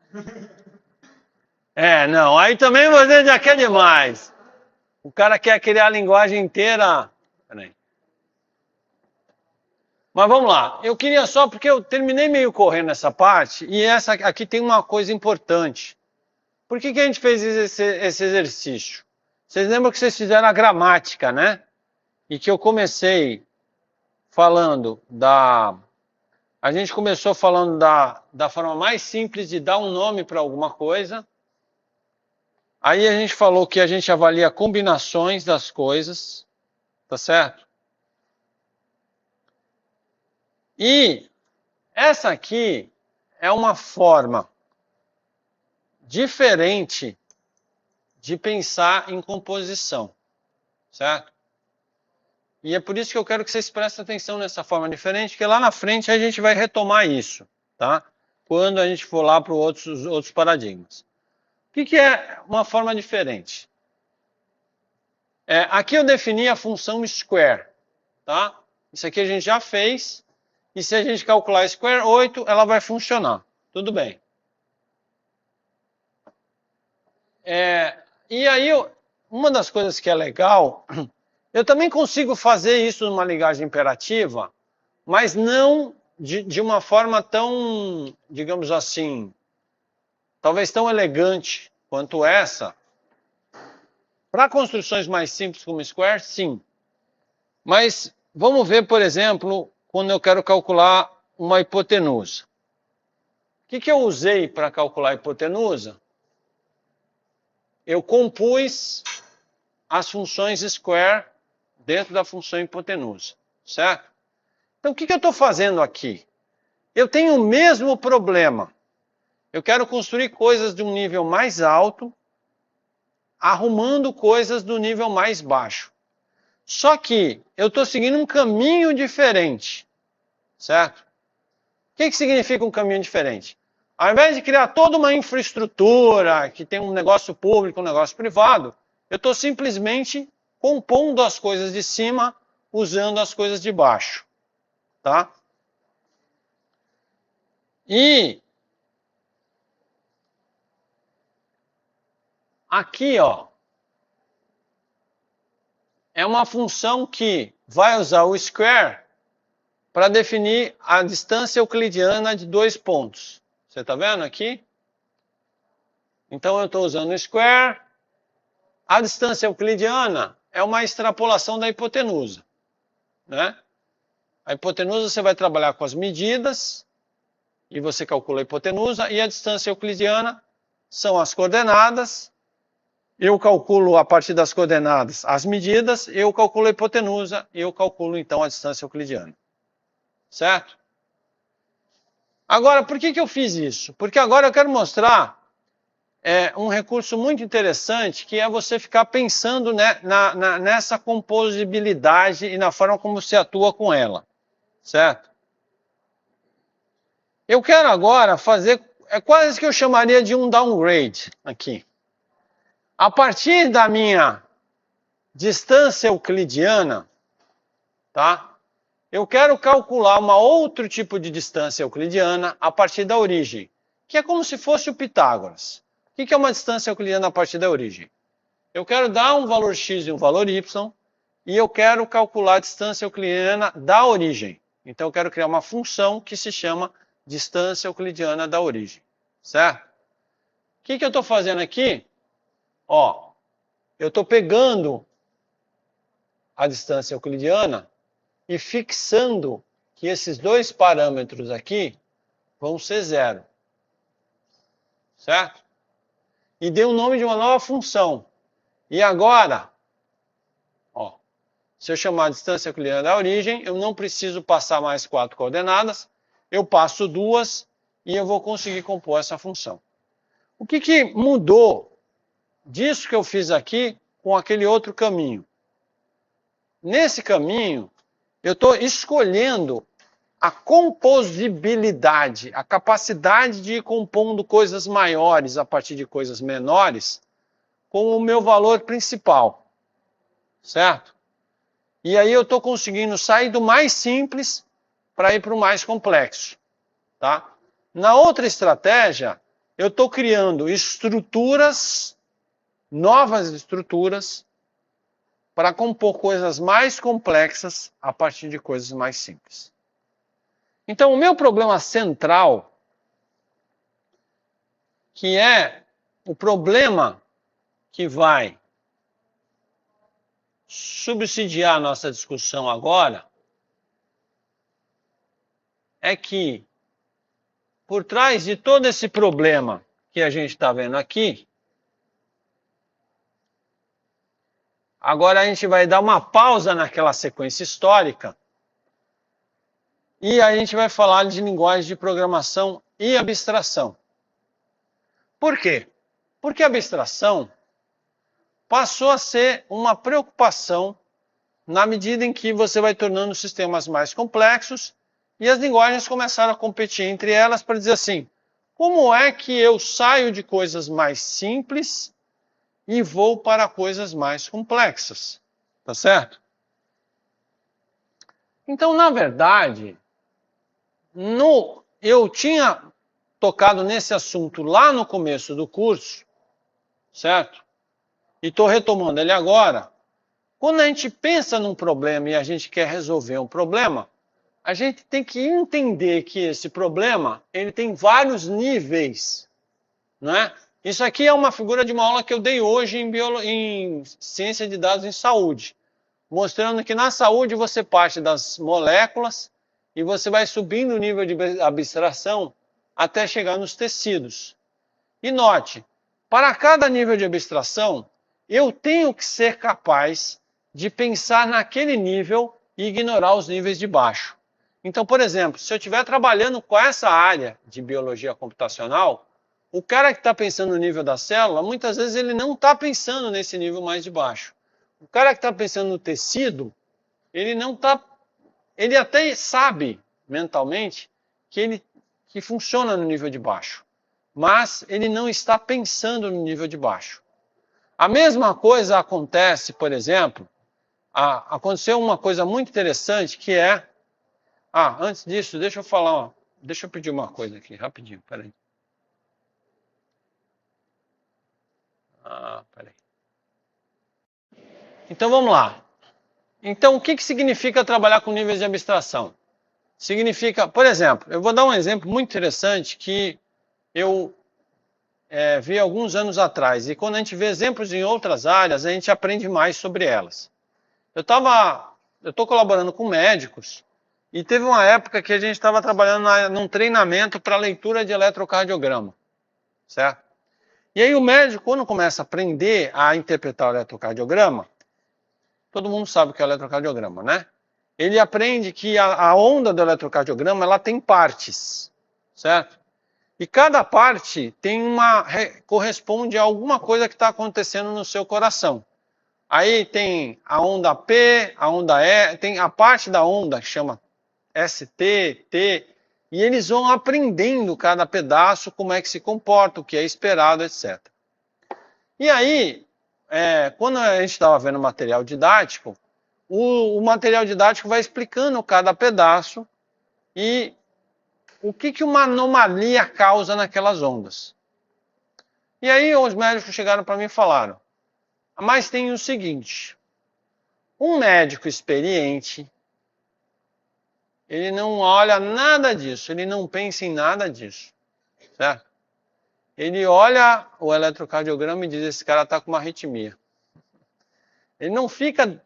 né? Não, aí também você já quer demais. O cara quer criar a linguagem inteira. Peraí. Mas vamos lá. Eu queria só, porque eu terminei meio correndo essa parte, e essa aqui tem uma coisa importante. Por que a gente fez esse exercício? Vocês lembram que vocês fizeram a gramática, né? E que eu comecei falando a gente começou falando da forma mais simples de dar um nome para alguma coisa. Aí a gente falou que a gente avalia combinações das coisas, tá certo? E essa aqui é uma forma diferente de pensar em composição, certo? E é por isso que eu quero que vocês prestem atenção nessa forma diferente, porque lá na frente a gente vai retomar isso, tá? Quando a gente for lá para os outros paradigmas. O que é uma forma diferente? Aqui eu defini a função square, tá? Isso aqui a gente já fez, e se a gente calcular square 8, ela vai funcionar. Tudo bem. E aí, uma das coisas que é legal, eu também consigo fazer isso numa linguagem imperativa, mas não de uma forma tão, digamos assim, talvez tão elegante quanto essa. Para construções mais simples como square, sim. Mas vamos ver, por exemplo, quando eu quero calcular uma hipotenusa. O que eu usei para calcular a hipotenusa? Eu compus as funções square dentro da função hipotenusa, certo? Então, o que eu estou fazendo aqui? Eu tenho o mesmo problema. Eu quero construir coisas de um nível mais alto, arrumando coisas do nível mais baixo. Só que eu estou seguindo um caminho diferente, certo? O que significa um caminho diferente? Ao invés de criar toda uma infraestrutura, que tem um negócio público, um negócio privado, eu estou simplesmente compondo as coisas de cima, usando as coisas de baixo, tá? E aqui, ó, é uma função que vai usar o square para definir a distância euclidiana de dois pontos. Você está vendo aqui? Então eu estou usando o square. A distância euclidiana é uma extrapolação da hipotenusa. né? A hipotenusa você vai trabalhar com as medidas, e você calcula a hipotenusa, e a distância euclidiana são as coordenadas. Eu calculo a partir das coordenadas as medidas, eu calculo a hipotenusa, e eu calculo então a distância euclidiana. Certo? Agora, por que eu fiz isso? Porque agora eu quero mostrar um recurso muito interessante, que é você ficar pensando, né, nessa composibilidade e na forma como você atua com ela. Certo? Eu quero agora fazer, quase que eu chamaria de um downgrade aqui. A partir da minha distância euclidiana, tá? Eu quero calcular outro tipo de distância euclidiana a partir da origem, que é como se fosse o Pitágoras. O que é uma distância euclidiana a partir da origem? Eu quero dar um valor x e um valor y, e eu quero calcular a distância euclidiana da origem. Então eu quero criar uma função que se chama distância euclidiana da origem. Certo? O que eu estou fazendo aqui? Ó, eu estou pegando a distância euclidiana e fixando que esses dois parâmetros aqui vão ser zero. Certo? E dei o nome de uma nova função. E agora, ó, se eu chamar a distância euclidiana da origem, eu não preciso passar mais 4 coordenadas, eu passo 2 e eu vou conseguir compor essa função. O que mudou disso que eu fiz aqui com aquele outro caminho? Nesse caminho, eu estou escolhendo a composibilidade, a capacidade de ir compondo coisas maiores a partir de coisas menores, como o meu valor principal. Certo? E aí eu estou conseguindo sair do mais simples para ir para o mais complexo. Tá? Na outra estratégia, eu estou criando estruturas, novas estruturas, para compor coisas mais complexas a partir de coisas mais simples. Então, o meu problema central, que é o problema que vai subsidiar a nossa discussão agora, é que, por trás de todo esse problema que a gente está vendo aqui, agora a gente vai dar uma pausa naquela sequência histórica e a gente vai falar de linguagem de programação e abstração. Por quê? Porque a abstração passou a ser uma preocupação na medida em que você vai tornando sistemas mais complexos e as linguagens começaram a competir entre elas para dizer assim, como é que eu saio de coisas mais simples e vou para coisas mais complexas? Tá certo? Então, na verdade, eu tinha tocado nesse assunto lá no começo do curso, certo? E estou retomando ele agora. Quando a gente pensa num problema e a gente quer resolver um problema, a gente tem que entender que esse problema ele tem vários níveis, não é? Isso aqui é uma figura de uma aula que eu dei hoje em ciência de dados em saúde, mostrando que na saúde você parte das moléculas e você vai subindo o nível de abstração até chegar nos tecidos. E note, para cada nível de abstração, eu tenho que ser capaz de pensar naquele nível e ignorar os níveis de baixo. Então, por exemplo, se eu estiver trabalhando com essa área de biologia computacional, o cara que está pensando no nível da célula, muitas vezes ele não está pensando nesse nível mais de baixo. O cara que está pensando no tecido, ele não está... Ele até sabe, mentalmente, que funciona no nível de baixo. Mas ele não está pensando no nível de baixo. A mesma coisa acontece, por exemplo, aconteceu uma coisa muito interessante que é... antes disso, deixa eu falar, deixa eu pedir uma coisa aqui, rapidinho, peraí. Peraí. Então vamos lá. Então o que significa trabalhar com níveis de abstração? Significa, por exemplo, eu vou dar um exemplo muito interessante que eu vi alguns anos atrás. E quando a gente vê exemplos em outras áreas, a gente aprende mais sobre elas. Eu estava eu estou colaborando com médicos, e teve uma época que a gente estava trabalhando num treinamento para leitura de eletrocardiograma, certo? E aí o médico, quando começa a aprender a interpretar o eletrocardiograma, todo mundo sabe o que é o eletrocardiograma, né? Ele aprende que a onda do eletrocardiograma, ela tem partes, certo? E cada parte corresponde a alguma coisa que está acontecendo no seu coração. Aí tem a onda P, a onda E, tem a parte da onda que chama ST, T, e eles vão aprendendo cada pedaço como é que se comporta, o que é esperado, etc. E aí, quando a gente estava vendo material didático, o material didático vai explicando cada pedaço e o que uma anomalia causa naquelas ondas. E aí os médicos chegaram para mim e falaram, mas tem o seguinte, um médico experiente, ele não olha nada disso, ele não pensa em nada disso, certo? Ele olha o eletrocardiograma e diz, esse cara está com uma arritmia. Ele não fica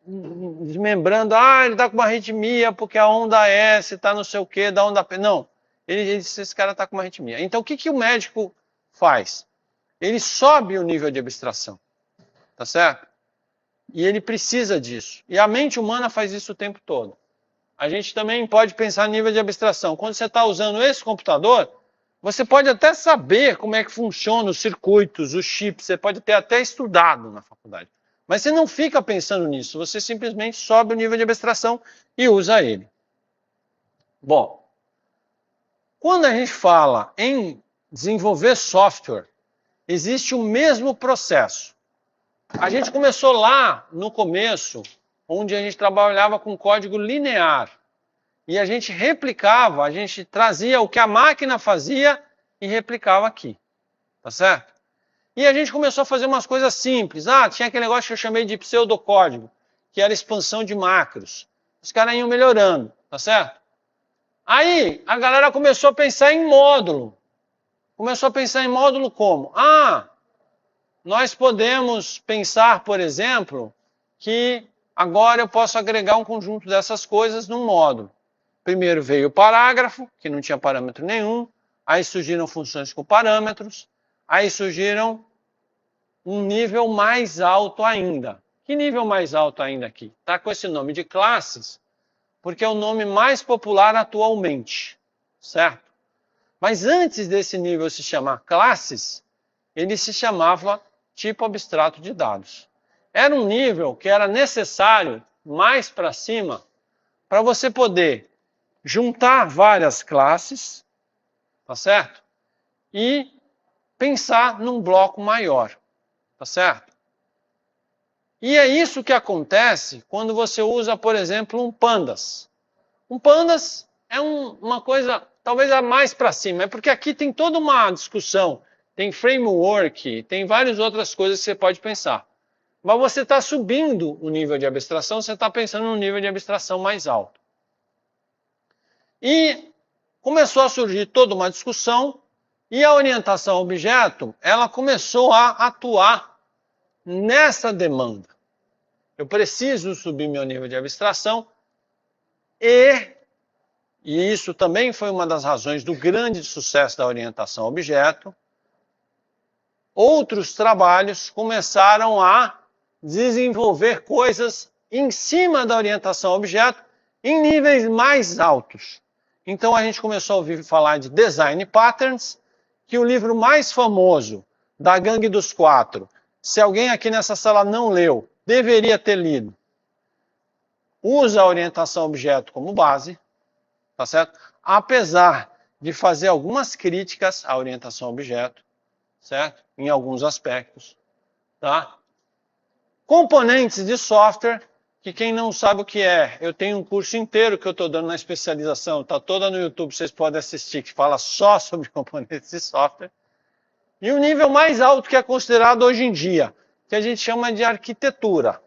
desmembrando, ele está com uma arritmia porque a onda S está não sei o que, da onda P. Não, ele diz, esse cara está com uma arritmia. Então o que o médico faz? Ele sobe o nível de abstração, tá certo? E ele precisa disso. E a mente humana faz isso o tempo todo. A gente também pode pensar no nível de abstração. Quando você está usando esse computador, você pode até saber como é que funcionam os circuitos, os chips, você pode ter até estudado na faculdade. Mas você não fica pensando nisso, você simplesmente sobe o nível de abstração e usa ele. Bom, quando a gente fala em desenvolver software, existe o mesmo processo. A gente começou lá no começo, onde a gente trabalhava com código linear. E a gente replicava, a gente trazia o que a máquina fazia e replicava aqui. Tá certo? E a gente começou a fazer umas coisas simples. Tinha aquele negócio que eu chamei de pseudocódigo, que era expansão de macros. Os caras iam melhorando, tá certo? Aí a galera começou a pensar em módulo. Começou a pensar em módulo como? Nós podemos pensar, por exemplo, que agora eu posso agregar um conjunto dessas coisas num módulo. Primeiro veio o parágrafo, que não tinha parâmetro nenhum. Aí surgiram funções com parâmetros. Aí surgiram um nível mais alto ainda. Que nível mais alto ainda aqui? Está com esse nome de classes, porque é o nome mais popular atualmente, certo? Mas antes desse nível se chamar classes, ele se chamava tipo abstrato de dados. Era um nível que era necessário, mais para cima, para você poder juntar várias classes, tá certo? E pensar num bloco maior, tá certo? E é isso que acontece quando você usa, por exemplo, um pandas. Um pandas é uma coisa, talvez a mais para cima, é porque aqui tem toda uma discussão, tem framework, tem várias outras coisas que você pode pensar. Mas você está subindo o nível de abstração, você está pensando num nível de abstração mais alto. E começou a surgir toda uma discussão e a orientação a objeto, ela começou a atuar nessa demanda. Eu preciso subir meu nível de abstração e isso também foi uma das razões do grande sucesso da orientação a objeto. Outros trabalhos começaram a desenvolver coisas em cima da orientação a objeto em níveis mais altos. Então a gente começou a ouvir falar de design patterns, que o livro mais famoso da Gangue dos Quatro, se alguém aqui nessa sala não leu, deveria ter lido. Usa a orientação a objeto como base, tá certo? Apesar de fazer algumas críticas à orientação a objeto, certo? Em alguns aspectos, tá? Componentes de software, que quem não sabe o que é, eu tenho um curso inteiro que eu estou dando na especialização, está toda no YouTube, vocês podem assistir, que fala só sobre componentes de software. E o nível mais alto que é considerado hoje em dia, que a gente chama de arquitetura.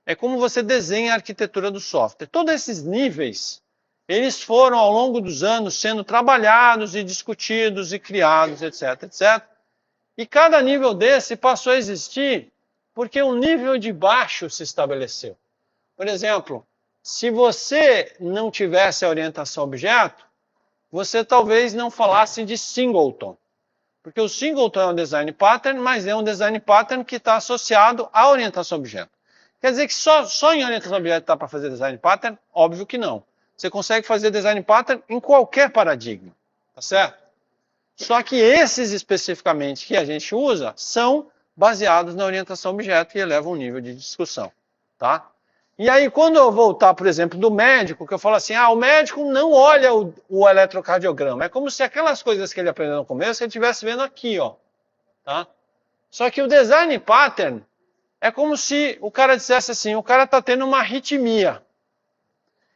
É como você desenha a arquitetura do software. Todos esses níveis, eles foram ao longo dos anos sendo trabalhados e discutidos e criados, etc, etc. E cada nível desse passou a existir porque um nível de baixo se estabeleceu. Por exemplo, se você não tivesse a orientação objeto, você talvez não falasse de singleton. Porque o singleton é um design pattern, mas é um design pattern que está associado à orientação objeto. Quer dizer que só em orientação objeto dá para fazer design pattern? Óbvio que não. Você consegue fazer design pattern em qualquer paradigma, tá certo? Só que esses especificamente que a gente usa são baseados na orientação objeto e elevam o nível de discussão, tá? E aí, quando eu voltar, por exemplo, do médico, que eu falo assim, o médico não olha o eletrocardiograma. É como se aquelas coisas que ele aprendeu no começo, ele estivesse vendo aqui, ó. Tá? Só que o design pattern é como se o cara dissesse assim, o cara está tendo uma arritmia.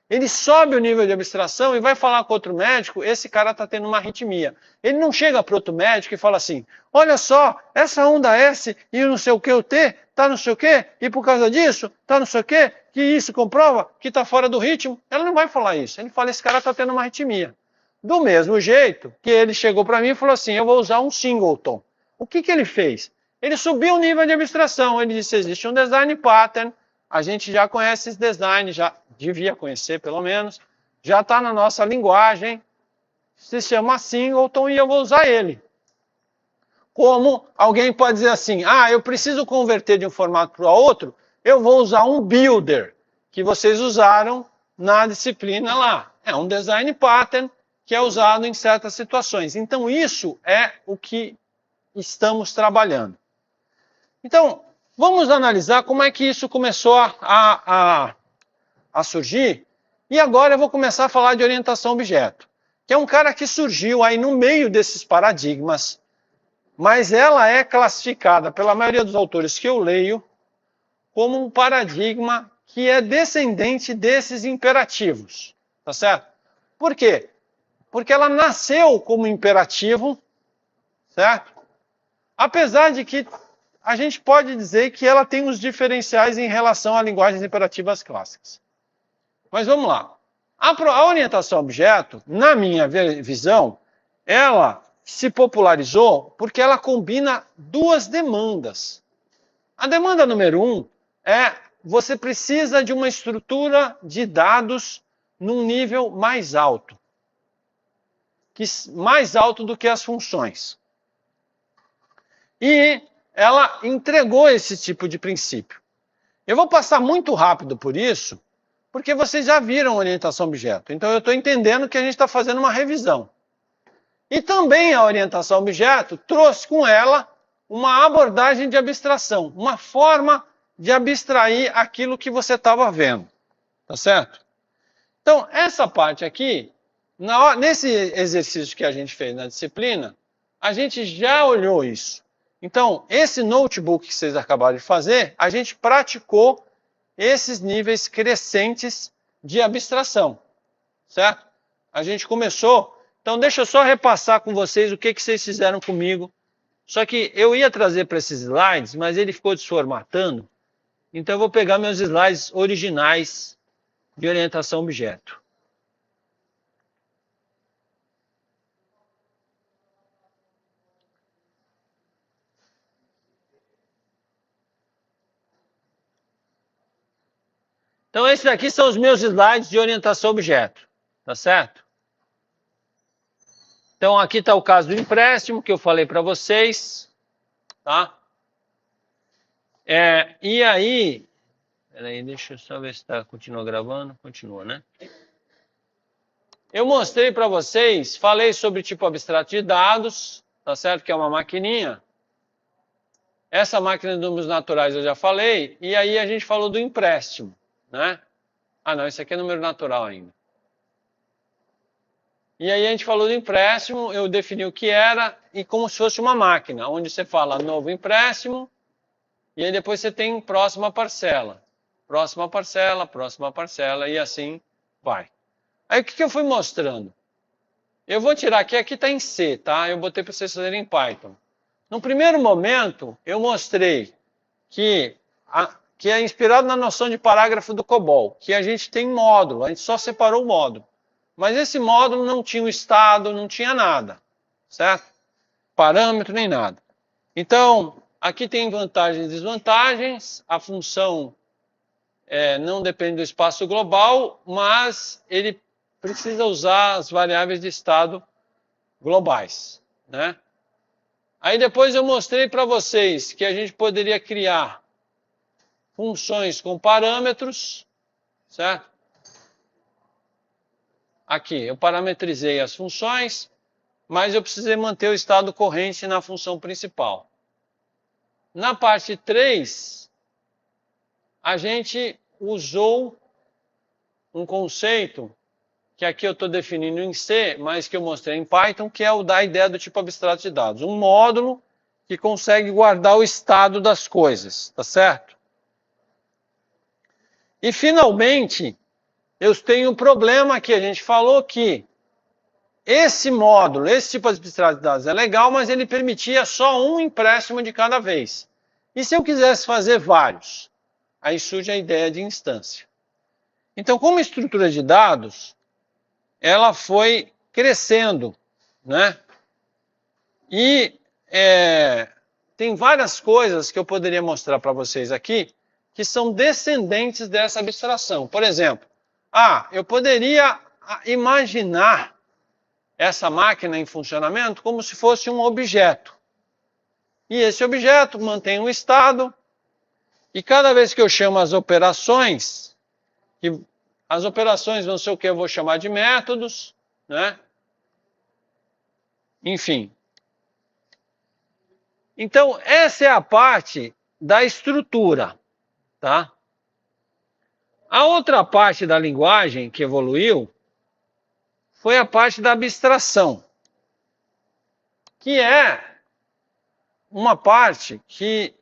Ele sobe o nível de abstração e vai falar com outro médico, esse cara está tendo uma arritmia. Ele não chega para outro médico e fala assim, olha só, essa onda S e não sei o que, o T, tá não sei o que, e por causa disso, tá não sei o que isso comprova que está fora do ritmo. Ela não vai falar isso. Ele fala, esse cara está tendo uma arritmia. Do mesmo jeito que ele chegou para mim e falou assim, eu vou usar um singleton. O que ele fez? Ele subiu o nível de abstração. Ele disse, existe um design pattern, a gente já conhece esse design, já devia conhecer pelo menos, já está na nossa linguagem, se chama singleton e eu vou usar ele. Como alguém pode dizer assim, eu preciso converter de um formato para o outro, eu vou usar um builder, que vocês usaram na disciplina lá. É um design pattern que é usado em certas situações. Então isso é o que estamos trabalhando. Então, vamos analisar como é que isso começou a surgir. E agora eu vou começar a falar de orientação objeto, que é um cara que surgiu aí no meio desses paradigmas, mas ela é classificada pela maioria dos autores que eu leio como um paradigma que é descendente desses imperativos, tá certo? Por quê? Porque ela nasceu como imperativo, certo? Apesar de que a gente pode dizer que ela tem uns diferenciais em relação a linguagens imperativas clássicas. Mas vamos lá. A orientação a objeto, na minha visão, ela se popularizou porque ela combina duas demandas. A demanda número 1 é você precisa de uma estrutura de dados num nível mais alto. Mais alto do que as funções. E ela entregou esse tipo de princípio. Eu vou passar muito rápido por isso, porque vocês já viram orientação objeto. Então eu estou entendendo que a gente está fazendo uma revisão. E também a orientação objeto trouxe com ela uma abordagem de abstração, uma forma de abstrair aquilo que você estava vendo. Tá certo? Então, essa parte aqui, nesse exercício que a gente fez na disciplina, a gente já olhou isso. Então, esse notebook que vocês acabaram de fazer, a gente praticou esses níveis crescentes de abstração, certo? A gente começou, então deixa eu só repassar com vocês o que vocês fizeram comigo. Só que eu ia trazer para esses slides, mas ele ficou desformatando, então eu vou pegar meus slides originais de orientação objeto. Então, esses aqui são os meus slides de orientação objeto, tá certo? Então, aqui está o caso do empréstimo que eu falei para vocês, tá? E aí, peraí, deixa eu só ver se continua gravando. Continua, né? Eu mostrei para vocês, falei sobre tipo abstrato de dados, tá certo? Que é uma maquininha. Essa máquina de números naturais eu já falei, e aí a gente falou do empréstimo, né? Não, isso aqui é número natural ainda. E aí a gente falou do empréstimo, eu defini o que era, e como se fosse uma máquina, onde você fala novo empréstimo, e aí depois você tem próxima parcela, e assim vai. Aí o que eu fui mostrando? Eu vou tirar aqui está em C, tá? Eu botei para vocês fazerem em Python. No primeiro momento, eu mostrei que é inspirado na noção de parágrafo do COBOL, que a gente tem módulo, a gente só separou o módulo. Mas esse módulo não tinha o estado, não tinha nada, certo? Parâmetro nem nada. Então, aqui tem vantagens e desvantagens, a função não depende do espaço global, mas ele precisa usar as variáveis de estado globais, né? Aí depois eu mostrei para vocês que a gente poderia criar funções com parâmetros, certo? Aqui, eu parametrizei as funções, mas eu precisei manter o estado corrente na função principal. Na parte 3, a gente usou um conceito que aqui eu estou definindo em C, mas que eu mostrei em Python, que é o da ideia do tipo abstrato de dados. Um módulo que consegue guardar o estado das coisas, tá certo? E, finalmente, eu tenho um problema aqui. A gente falou que esse módulo, esse tipo de abstrato de dados é legal, mas ele permitia só um empréstimo de cada vez. E se eu quisesse fazer vários? Aí surge a ideia de instância. Então, como estrutura de dados, ela foi crescendo, né? E tem várias coisas que eu poderia mostrar para vocês aqui que são descendentes dessa abstração. Por exemplo, eu poderia imaginar essa máquina em funcionamento como se fosse um objeto. E esse objeto mantém um estado, e cada vez que eu chamo as operações vão ser o que eu vou chamar de métodos, né? Enfim. Então, essa é a parte da estrutura, tá? A outra parte da linguagem que evoluiu foi a parte da abstração, que é uma parte que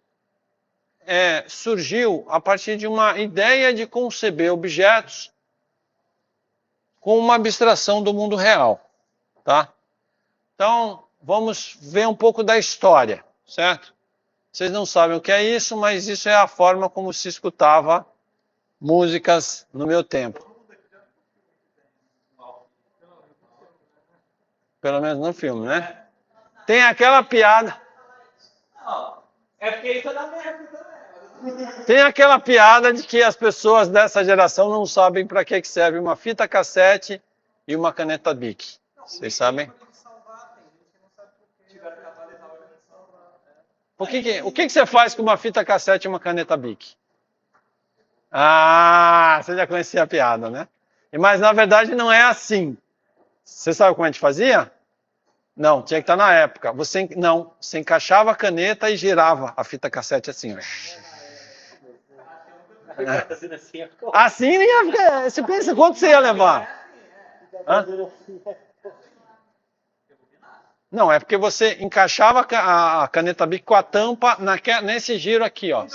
surgiu a partir de uma ideia de conceber objetos com uma abstração do mundo real, tá? Então, vamos ver um pouco da história, certo? Vocês não sabem o que é isso, mas isso é a forma como se escutava músicas no meu tempo. Pelo menos no filme, né? Tem aquela piada. Não, é porque isso é da minha época também. Tem aquela piada de que as pessoas dessa geração não sabem para que serve uma fita cassete e uma caneta Bic. Vocês sabem? O que você faz com uma fita cassete e uma caneta Bic? Você já conhecia a piada, né? Mas na verdade não é assim. Você sabe como a gente fazia? Não, tinha que estar na época. Você encaixava a caneta e girava a fita cassete assim, ó. Assim nem ia ficar. Você pensa quanto você ia levar? Hã? Não, é porque você encaixava a caneta Bic com a tampa nesse giro aqui, ó.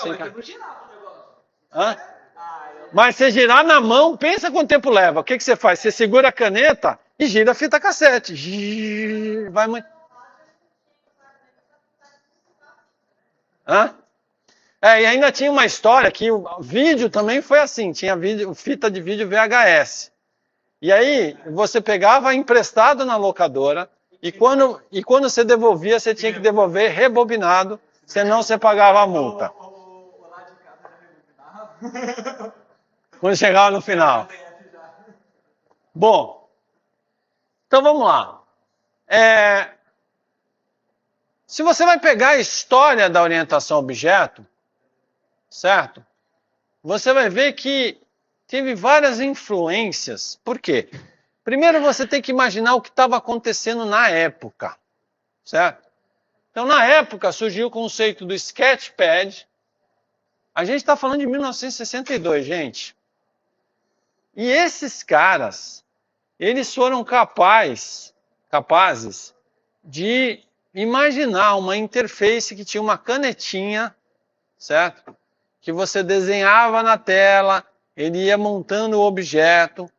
Hã? Mas você girar na mão, pensa quanto tempo leva. O que você faz? Você segura a caneta e gira a fita cassete. Vai muito. Hã? E ainda tinha uma história que o vídeo também foi assim, tinha fita de vídeo VHS. E aí você pegava emprestado na locadora e quando você devolvia, você tinha que devolver rebobinado, senão você pagava a multa. Quando chegava no final. Bom, então vamos lá. Se você vai pegar a história da orientação a objeto, certo? Você vai ver que teve várias influências. Por quê? Primeiro você tem que imaginar o que estava acontecendo na época, certo? Então, na época, surgiu o conceito do Sketchpad. A gente está falando de 1962, gente. E esses caras, eles foram capazes de imaginar uma interface que tinha uma canetinha, certo? Que você desenhava na tela, ele ia montando o objeto,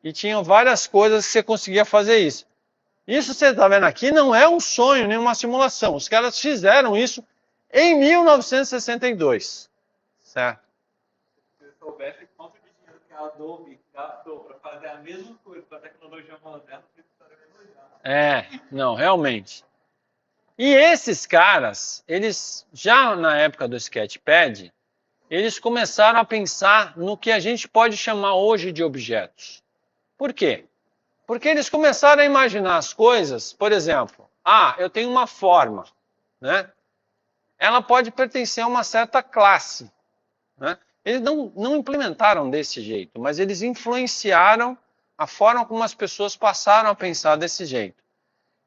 e tinham várias coisas que você conseguia fazer isso. Isso você está vendo aqui não é um sonho, nem uma simulação. Os caras fizeram isso em 1962, certo? Se você soubesse quanto de dinheiro que a Adobe gastou para fazer a mesma coisa com a tecnologia moderna, você estaria elogiando. Não, realmente. E esses caras, eles já na época do Sketchpad, eles começaram a pensar no que a gente pode chamar hoje de objetos. Por quê? Porque eles começaram a imaginar as coisas, por exemplo, eu tenho uma forma, né? Ela pode pertencer a uma certa classe, né? Eles não implementaram desse jeito, mas eles influenciaram a forma como as pessoas passaram a pensar desse jeito.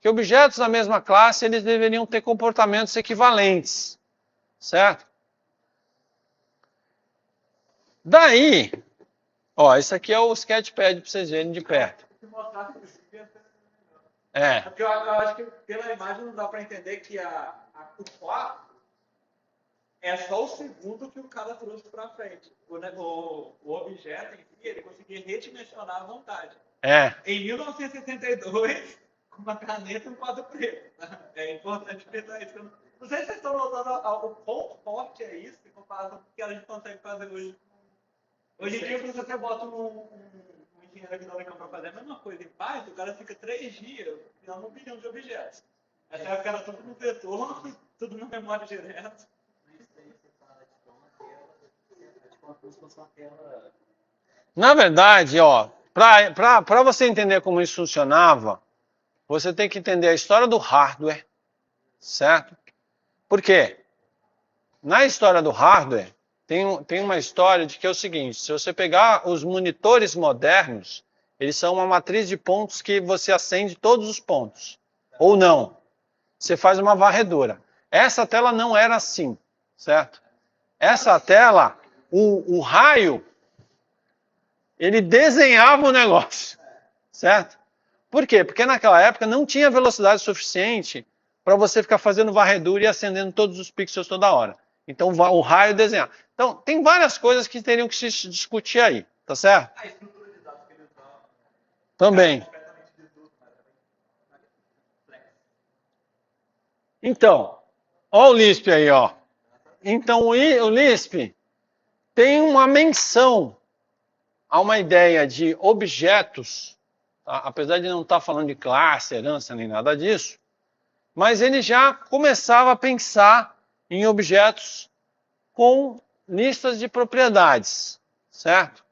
Que objetos da mesma classe, eles deveriam ter comportamentos equivalentes, certo? Daí, isso aqui é o Sketchpad para vocês verem de perto. Porque eu acho que pela imagem não dá para entender que o 4 é só o segundo que o cara trouxe para frente. O objeto em si, ele conseguia redimensionar à vontade. Em 1962, com uma caneta e um quadro preto. É importante pensar isso. Não sei se vocês estão notando o quão forte é isso em comparação com o que a gente consegue fazer hoje. Hoje em dia, quando você bota um engenheiro aqui da Unicamp para fazer a mesma coisa em Python, o cara fica 3 dias criando 1 bilhão de objetos. Essa época era tudo no vetor, tudo na memória direta. Na verdade, para você entender como isso funcionava, você tem que entender a história do hardware, certo? Por quê? Na história do hardware, tem uma história de que é o seguinte, se você pegar os monitores modernos, eles são uma matriz de pontos que você acende todos os pontos, ou não. Você faz uma varredura. Essa tela não era assim, certo? Essa tela, o raio, ele desenhava o negócio, certo? Por quê? Porque naquela época não tinha velocidade suficiente para você ficar fazendo varredura e acendendo todos os pixels toda hora. Então o raio desenhava. Então tem várias coisas que teriam que se discutir aí, tá certo? A estrutura de dados que ele usava. Também. Então, ó o Lisp aí, ó. Então o Lisp tem uma menção a uma ideia de objetos, tá? Apesar de não estar falando de classe, herança, nem nada disso, mas ele já começava a pensar em objetos com listas de propriedades, certo?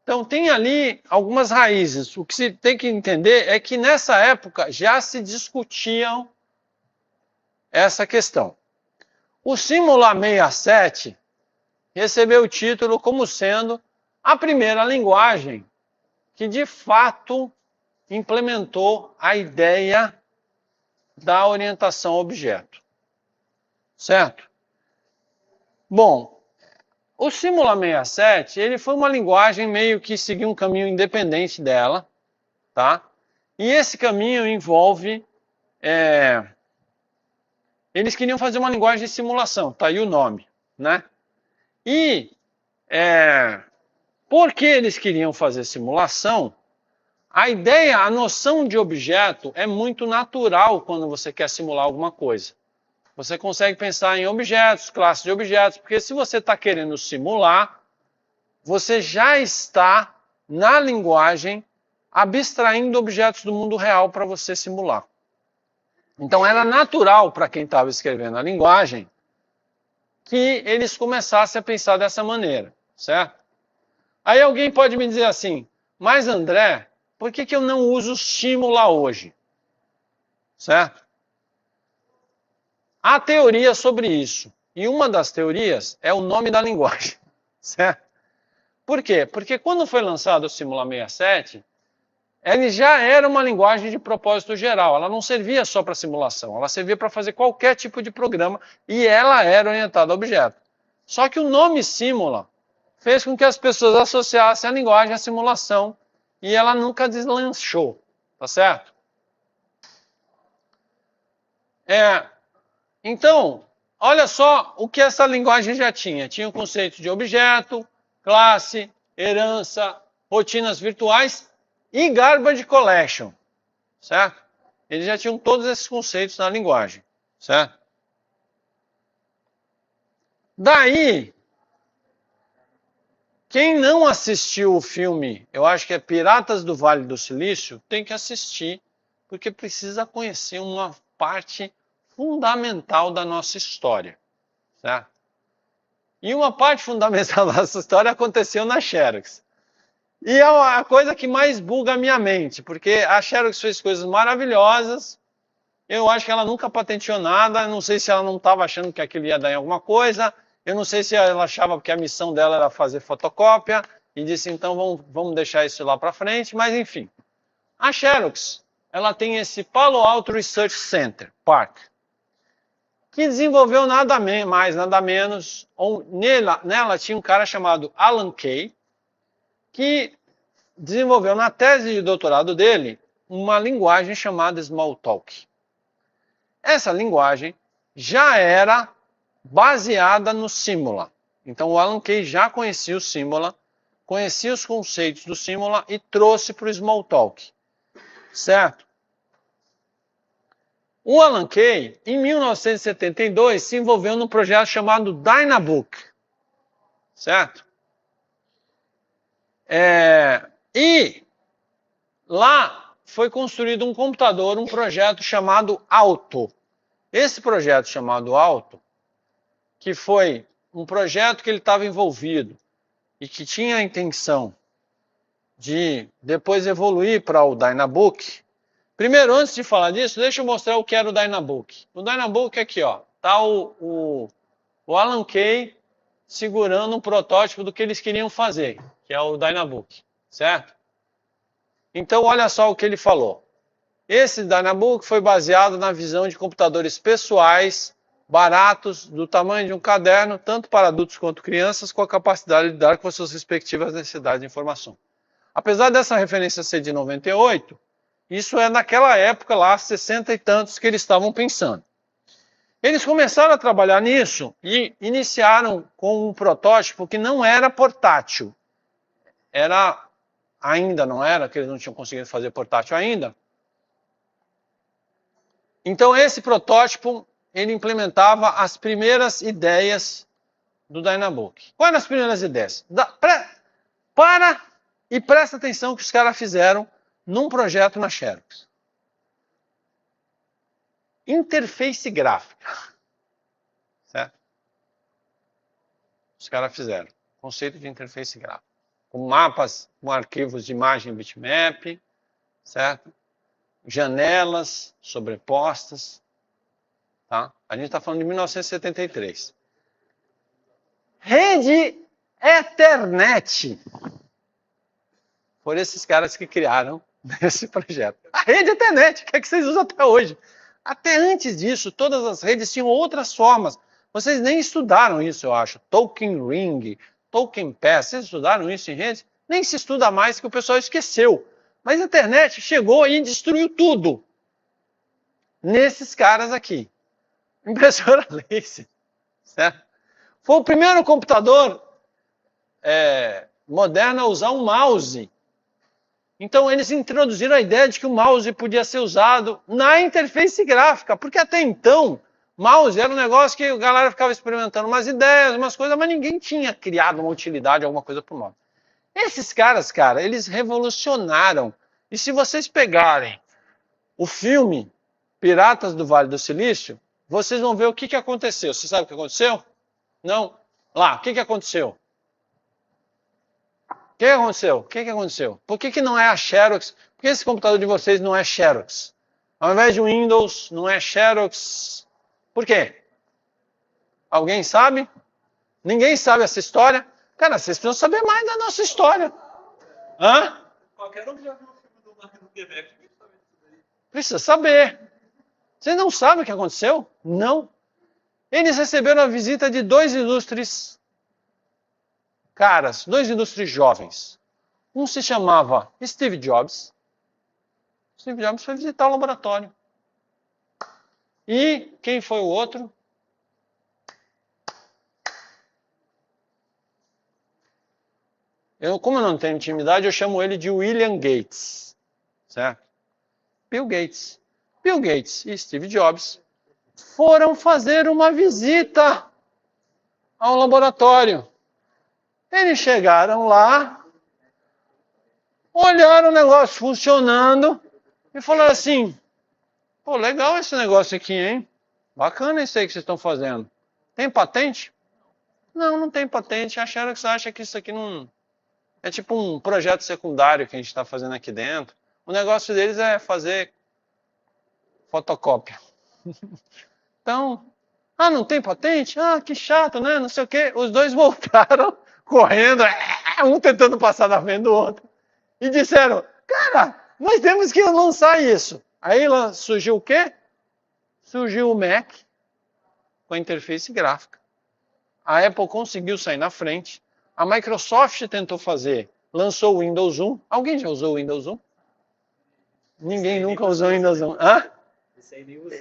Então tem ali algumas raízes. O que se tem que entender é que nessa época já se discutiam essa questão. O Simula 67 recebeu o título como sendo a primeira linguagem que de fato implementou a ideia da orientação a objeto. Certo? Bom, o Simula 67, ele foi uma linguagem meio que seguiu um caminho independente dela, tá? E esse caminho envolve... eles queriam fazer uma linguagem de simulação, tá aí o nome, né? E porque eles queriam fazer simulação, a ideia, a noção de objeto é muito natural quando você quer simular alguma coisa. Você consegue pensar em objetos, classes de objetos, porque se você está querendo simular, você já está, na linguagem, abstraindo objetos do mundo real para você simular. Então era natural para quem estava escrevendo a linguagem que eles começassem a pensar dessa maneira, certo? Aí alguém pode me dizer assim, mas André, por que eu não uso Simula hoje? Certo? Há teoria sobre isso. E uma das teorias é o nome da linguagem. Certo? Por quê? Porque quando foi lançado o Simula 67, ele já era uma linguagem de propósito geral. Ela não servia só para simulação. Ela servia para fazer qualquer tipo de programa e ela era orientada a objeto. Só que o nome Simula fez com que as pessoas associassem a linguagem à simulação e ela nunca deslanchou. Tá certo? Então, olha só o que essa linguagem já tinha. Tinha o conceito de objeto, classe, herança, rotinas virtuais e garbage collection, certo? Eles já tinham todos esses conceitos na linguagem, certo? Daí, quem não assistiu o filme, eu acho que é Piratas do Vale do Silício, tem que assistir, porque precisa conhecer uma parte fundamental da nossa história, certo? E uma parte fundamental dessa história aconteceu na Xerox. E é a coisa que mais buga a minha mente, porque a Xerox fez coisas maravilhosas. Eu acho que ela nunca patenteou nada. Não sei se ela não estava achando que aquilo ia dar em alguma coisa. Eu não sei se ela achava que a missão dela era fazer fotocópia e disse, então vamos deixar isso lá para frente. Mas enfim, a Xerox, ela tem esse Palo Alto Research Center, PARC, que desenvolveu nada mais, nada menos. Nela tinha um cara chamado Alan Kay, que desenvolveu na tese de doutorado dele uma linguagem chamada Smalltalk. Essa linguagem já era baseada no Simula. Então o Alan Kay já conhecia o Simula, conhecia os conceitos do Simula e trouxe para o Smalltalk. Certo? O Alan Kay, em 1972, se envolveu num projeto chamado Dynabook. Certo? E lá foi construído um computador, um projeto chamado Alto. Esse projeto chamado Alto, que foi um projeto que ele estava envolvido e que tinha a intenção de depois evoluir para o Dynabook. Primeiro, antes de falar disso, deixa eu mostrar o que era o Dynabook. O Dynabook é aqui, ó, tá o Alan Kay segurando um protótipo do que eles queriam fazer, que é o Dynabook, certo? Então, olha só o que ele falou. Esse Dynabook foi baseado na visão de computadores pessoais, baratos, do tamanho de um caderno, tanto para adultos quanto crianças, com a capacidade de lidar com as suas respectivas necessidades de informação. Apesar dessa referência ser de 98, isso é naquela época lá, 60 e tantos, que eles estavam pensando. Eles começaram a trabalhar nisso e iniciaram com um protótipo que não era portátil. Ainda não era, que eles não tinham conseguido fazer portátil ainda. Então esse protótipo, ele implementava as primeiras ideias do Dynabook. Quais eram as primeiras ideias? Para e presta atenção que os caras fizeram num projeto na Xerox. Interface gráfica. Certo? Os caras fizeram. Conceito de interface gráfica. Com mapas, com arquivos de imagem bitmap, certo? Janelas sobrepostas. Tá? A gente está falando de 1973. Rede Ethernet. Foram esses caras que criaram esse projeto. A rede Ethernet, que é que vocês usam até hoje. Até antes disso, todas as redes tinham outras formas. Vocês nem estudaram isso, eu acho. Token Ring, Token Pass. Vocês estudaram isso em redes? Nem se estuda mais, que o pessoal esqueceu. Mas a internet chegou e destruiu tudo. Nesses caras aqui. Impressora laser. Certo? Foi o primeiro computador moderno a usar um mouse. Então eles introduziram a ideia de que o mouse podia ser usado na interface gráfica, porque até então, mouse era um negócio que a galera ficava experimentando umas ideias, umas coisas, mas ninguém tinha criado uma utilidade, alguma coisa para o mouse. Esses caras, cara, eles revolucionaram. E se vocês pegarem o filme Piratas do Vale do Silício, vocês vão ver o que aconteceu. Você sabe o que aconteceu? Não? Lá, o que aconteceu? O que aconteceu? O que aconteceu? Por que não é a Xerox? Por que esse computador de vocês não é Xerox? Ao invés de Windows, não é Xerox. Por quê? Alguém sabe? Ninguém sabe essa história? Cara, vocês precisam saber mais da nossa história. Hã? Qualquer um que já viu o filme do Martin Zuckerberg precisa saber. Vocês não sabem o que aconteceu? Não. Eles receberam a visita de dois ilustres caras, dois ilustres jovens. Um se chamava Steve Jobs. Steve Jobs foi visitar o laboratório. E quem foi o outro? Como eu não tenho intimidade, eu chamo ele de William Gates. Certo? Bill Gates. Bill Gates e Steve Jobs foram fazer uma visita ao laboratório. Eles chegaram lá, olharam o negócio funcionando e falaram assim: pô, legal esse negócio aqui, hein? Bacana isso aí que vocês estão fazendo. Tem patente? Não, não tem patente. Acharam que você acha que isso aqui não... É tipo um projeto secundário que a gente está fazendo aqui dentro. O negócio deles é fazer fotocópia. Então, não tem patente? Que chato, né? Não sei o quê. Os dois voltaram correndo, um tentando passar na frente do outro. E disseram, cara, nós temos que lançar isso. Aí surgiu o quê? Surgiu o Mac com a interface gráfica. A Apple conseguiu sair na frente. A Microsoft tentou fazer, lançou o Windows 1. Alguém já usou o Windows 1? Ninguém nunca usou o Windows 1.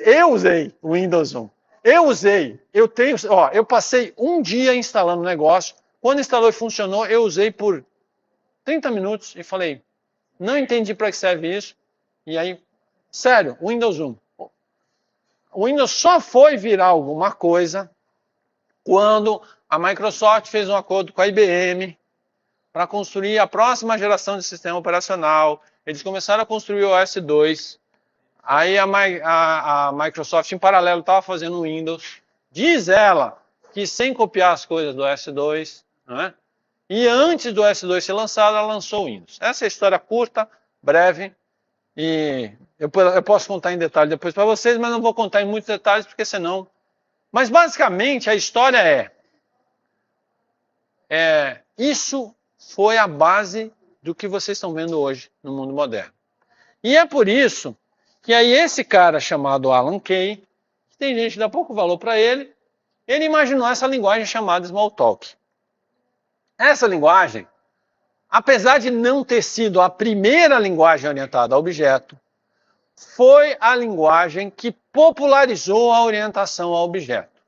Eu usei o Windows 1. Eu passei um dia instalando o negócio. Quando instalou e funcionou, eu usei por 30 minutos e falei, não entendi para que serve isso. E aí, sério, o Windows 1. O Windows só foi virar alguma coisa quando a Microsoft fez um acordo com a IBM para construir a próxima geração de sistema operacional. Eles começaram a construir o OS 2. Aí a Microsoft, em paralelo, estava fazendo o Windows. Diz ela que sem copiar as coisas do OS 2, não é? E antes do OS 2 ser lançado, ela lançou o Windows. Essa é a história curta, breve, e eu posso contar em detalhe depois para vocês, mas não vou contar em muitos detalhes, porque senão... Mas basicamente a história isso foi a base do que vocês estão vendo hoje no mundo moderno. E é por isso que aí esse cara chamado Alan Kay, que tem gente que dá pouco valor para ele imaginou essa linguagem chamada Smalltalk. Essa linguagem, apesar de não ter sido a primeira linguagem orientada a objeto, foi a linguagem que popularizou a orientação a objeto.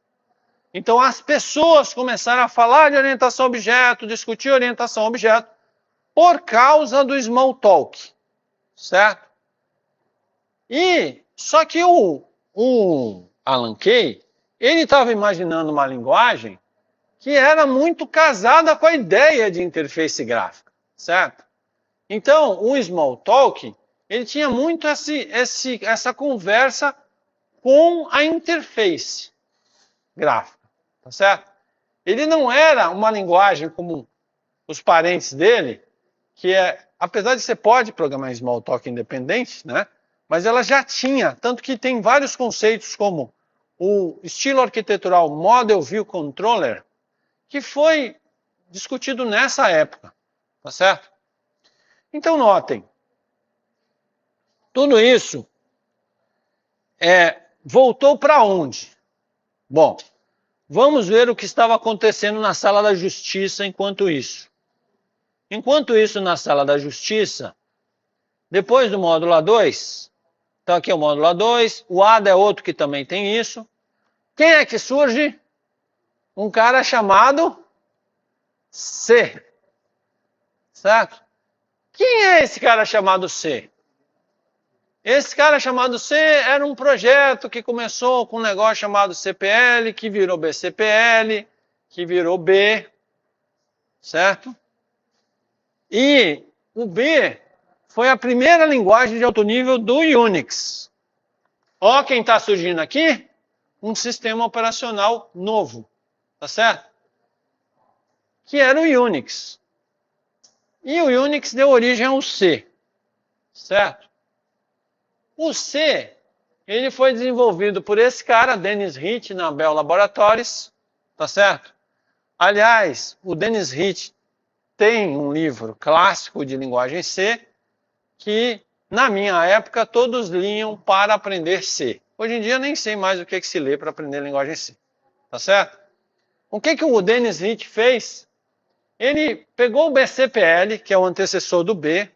Então as pessoas começaram a falar de orientação a objeto, discutir orientação a objeto, por causa do Smalltalk, certo? Só que o Alan Kay, ele estava imaginando uma linguagem que era muito casada com a ideia de interface gráfica, certo? Então, o Smalltalk, ele tinha muito essa conversa com a interface gráfica, tá certo? Ele não era uma linguagem como os parentes dele, que apesar de você pode programar Smalltalk independente, né? Mas ela já tinha, tanto que tem vários conceitos como o estilo arquitetural Model View Controller, que foi discutido nessa época, tá certo? Então notem, tudo isso voltou para onde? Bom, vamos ver o que estava acontecendo na sala da justiça enquanto isso. Enquanto isso, na sala da justiça, depois do módulo A2, então aqui é o módulo A2, o ADA é outro que também tem isso. Quem é que surge? Um cara chamado C. Certo? Quem é esse cara chamado C? Esse cara chamado C era um projeto que começou com um negócio chamado CPL, que virou BCPL, que virou B, certo? E o B foi a primeira linguagem de alto nível do Unix. Ó quem está surgindo aqui, um sistema operacional novo, tá certo? Que era o Unix. E o Unix deu origem ao C, certo? O C, ele foi desenvolvido por esse cara, Dennis Ritchie, na Bell Laboratories, tá certo? Aliás, o Dennis Ritchie tem um livro clássico de linguagem C, que na minha época todos liam para aprender C. Hoje em dia eu nem sei mais o que se lê para aprender linguagem C, tá certo? O que o Dennis Ritchie fez? Ele pegou o BCPL, que é o antecessor do B,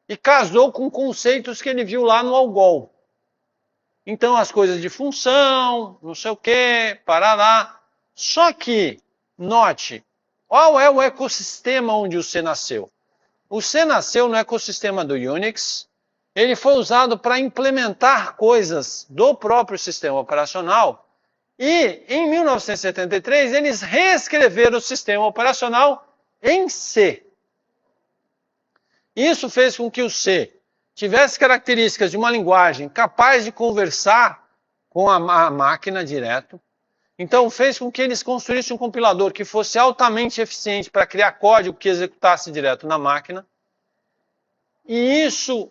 e casou com conceitos que ele viu lá no Algol. Então, as coisas de função, não sei o quê, parará. Só que, note, qual é o ecossistema onde o C nasceu? O C nasceu no ecossistema do Unix. Ele foi usado para implementar coisas do próprio sistema operacional. E, em 1973, eles reescreveram o sistema operacional em C. Isso fez com que o C tivesse características de uma linguagem capaz de conversar com a máquina direto, Então fez com que eles construíssem um compilador que fosse altamente eficiente para criar código que executasse direto na máquina. E isso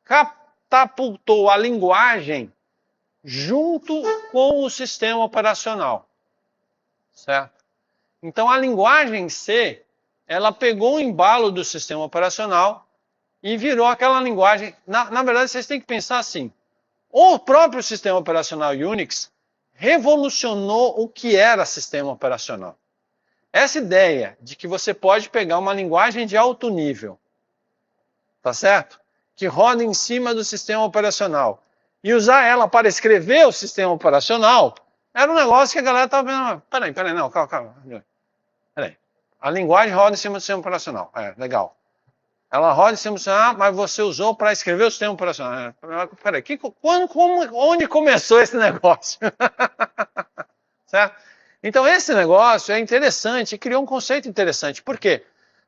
catapultou a linguagem junto com o sistema operacional, certo? Então a linguagem C, ela pegou o embalo do sistema operacional e virou aquela linguagem. Na verdade, vocês têm que pensar assim: o próprio sistema operacional Unix revolucionou o que era sistema operacional. Essa ideia de que você pode pegar uma linguagem de alto nível, tá certo? Que roda em cima do sistema operacional e usar ela para escrever o sistema operacional, era um negócio que a galera estava vendo. Peraí, não, calma. Peraí. A linguagem roda em cima do sistema operacional. Legal. Ela roda em cima do sistema, mas você usou para escrever o sistema operacional. Peraí, onde começou esse negócio? Certo? Então esse negócio é interessante, criou um conceito interessante. Por quê?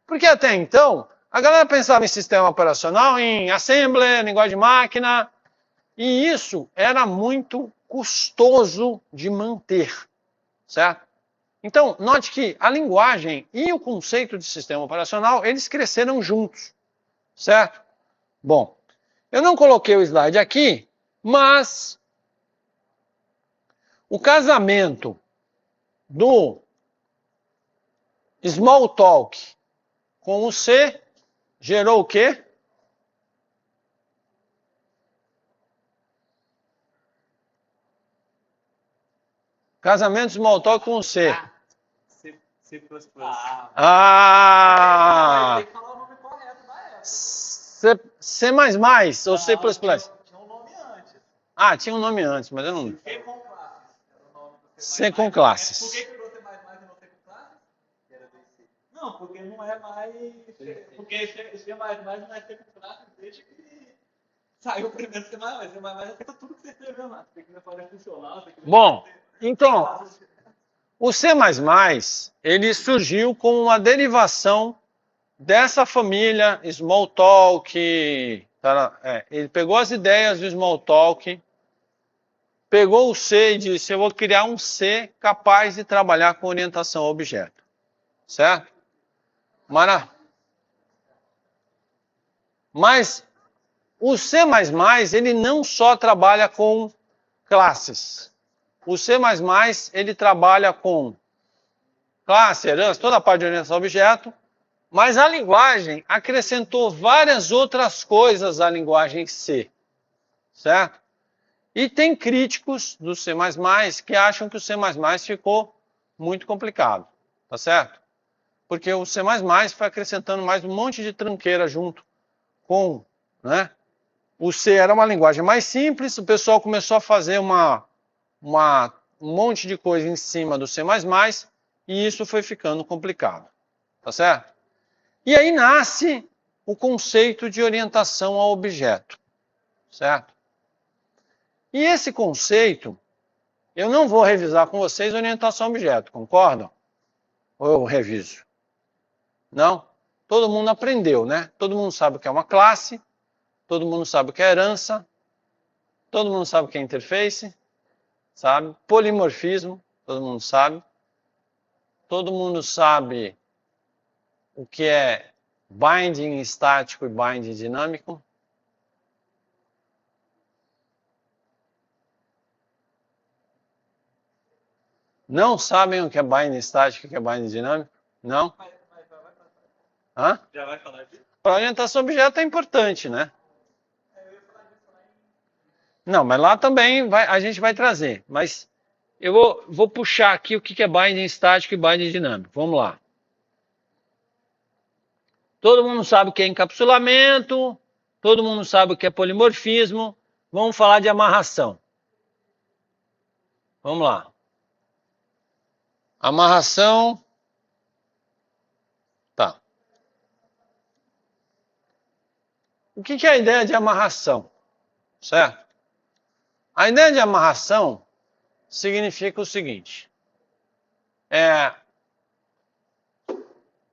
Porque até então, a galera pensava em sistema operacional, em assembly, linguagem de máquina, e isso era muito custoso de manter, certo? Então, note que a linguagem e o conceito de sistema operacional, eles cresceram juntos, certo? Bom, eu não coloquei o slide aqui, mas o casamento do Smalltalk com o C gerou o quê? Casamento Smalltalk com o C. C++. Tem que falar o nome correto da época. C++ ou C++? Tinha um nome antes. Tinha um nome antes, mas eu não... C com classes. Era o nome do C com classes. Por que virou C++ e não C com classes? Era DC. Não, porque não é mais... Porque C++ não é C com classes desde que saiu o primeiro C++. C++ aceita tudo que você escreveu lá. Tem que fazer funcional. Bom, então, o C++, ele surgiu como uma derivação dessa família Smalltalk. Ele pegou as ideias do Smalltalk, pegou o C e disse: eu vou criar um C capaz de trabalhar com orientação a objeto. Certo? Mas o C++, ele não só trabalha com classes. O C++, ele trabalha com classe, herança, toda a parte de orientação a objeto, mas a linguagem acrescentou várias outras coisas à linguagem C, certo? E tem críticos do C++ que acham que o C++ ficou muito complicado, tá certo? Porque o C++ foi acrescentando mais um monte de tranqueira junto com, né? O C era uma linguagem mais simples, o pessoal começou a fazer um monte de coisa em cima do C++, e isso foi ficando complicado, tá certo? E aí nasce o conceito de orientação a objeto, certo? E esse conceito, eu não vou revisar com vocês orientação a objeto, concordam? Ou eu reviso? Não? Todo mundo aprendeu, né? Todo mundo sabe o que é uma classe, todo mundo sabe o que é herança, todo mundo sabe o que é interface, sabe? Polimorfismo, todo mundo sabe. Todo mundo sabe o que é binding estático e binding dinâmico. Não sabem o que é binding estático e o que é binding dinâmico? Não? Hã? Já vai falar disso? Para orientação a objeto é importante, né? Não, mas lá também a gente vai trazer. Mas eu vou puxar aqui o que é binding estático e binding dinâmico. Vamos lá. Todo mundo sabe o que é encapsulamento, todo mundo sabe o que é polimorfismo. Vamos falar de amarração. Vamos lá. Amarração. Tá. O que é a ideia de amarração? Certo? A ideia de amarração significa o seguinte.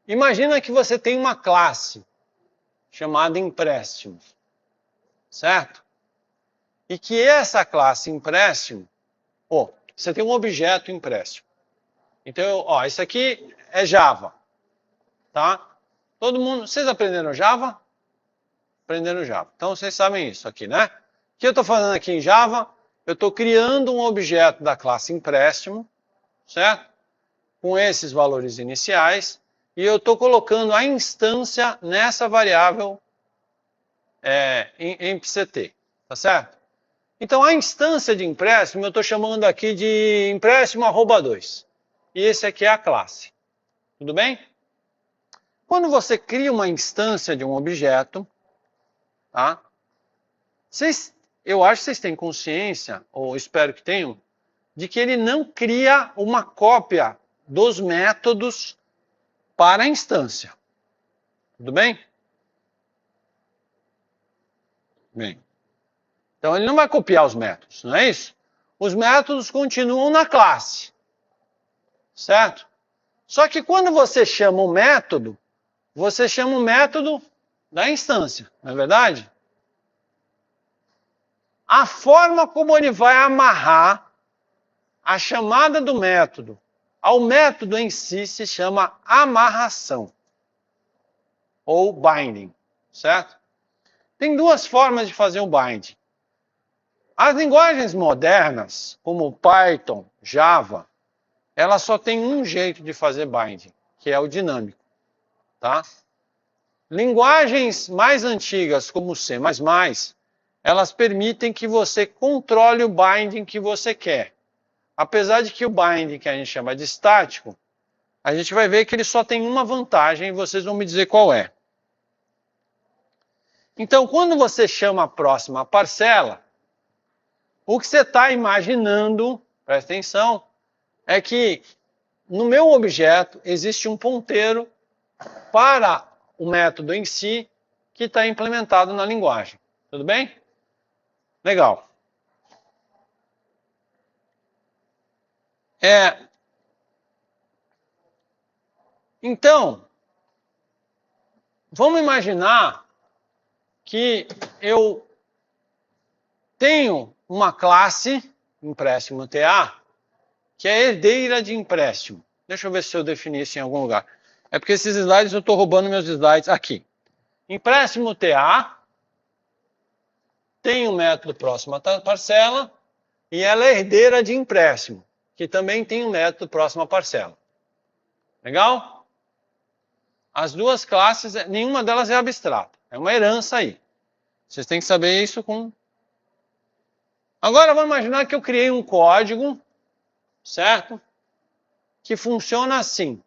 Imagina que você tem uma classe chamada empréstimo, certo? E que essa classe empréstimo, Você tem um objeto empréstimo. Então, ó, isso aqui é Java, tá? Todo mundo, vocês aprenderam Java? Aprenderam Java. Então, vocês sabem isso aqui, né? O que eu estou fazendo aqui em Java? Eu estou criando um objeto da classe empréstimo, certo? Com esses valores iniciais, e eu estou colocando a instância nessa variável empct, tá certo? Então, a instância de empréstimo, eu estou chamando aqui de empréstimo @2. E esse aqui é a classe. Tudo bem? Quando você cria uma instância de um objeto, tá? Eu acho que vocês têm consciência, ou espero que tenham, de que ele não cria uma cópia dos métodos para a instância. Tudo bem? Bem. Então ele não vai copiar os métodos, não é isso? Os métodos continuam na classe. Certo? Só que quando você chama o método, você chama o método da instância, não é verdade? A forma como ele vai amarrar a chamada do método ao método em si se chama amarração ou binding, certo? Tem duas formas de fazer o binding. As linguagens modernas, como Python, Java, elas só têm um jeito de fazer binding, que é o dinâmico, tá? Linguagens mais antigas, como C++, elas permitem que você controle o binding que você quer. Apesar de que o binding que a gente chama de estático, a gente vai ver que ele só tem uma vantagem e vocês vão me dizer qual é. Então, quando você chama a próxima parcela, o que você está imaginando, presta atenção, é que no meu objeto existe um ponteiro para o método em si que está implementado na linguagem. Tudo bem? Legal. Então, vamos imaginar que eu tenho uma classe, empréstimo TA, que é herdeira de empréstimo. Deixa eu ver se eu defini isso em algum lugar. É porque esses slides, eu estou roubando meus slides aqui. Empréstimo TA tem o método próxima parcela e ela é herdeira de empréstimo, que também tem o método próxima parcela. Legal? As duas classes, nenhuma delas é abstrata. É uma herança aí. Vocês têm que saber isso com... Agora, vamos imaginar que eu criei um código, certo? Que funciona assim.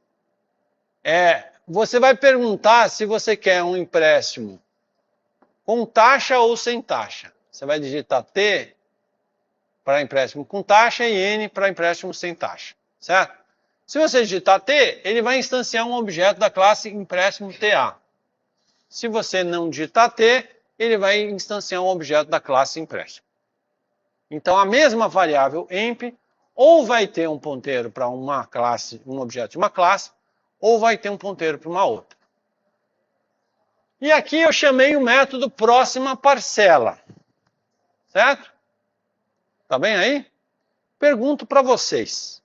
Você vai perguntar se você quer um empréstimo com taxa ou sem taxa. Você vai digitar T para empréstimo com taxa e N para empréstimo sem taxa, certo? Se você digitar T, ele vai instanciar um objeto da classe empréstimo TA. Se você não digitar T, ele vai instanciar um objeto da classe empréstimo. Então, a mesma variável emp ou vai ter um ponteiro para uma classe, um objeto de uma classe, ou vai ter um ponteiro para uma outra. E aqui eu chamei o método próxima parcela. Certo? Tá bem aí? Pergunto para vocês.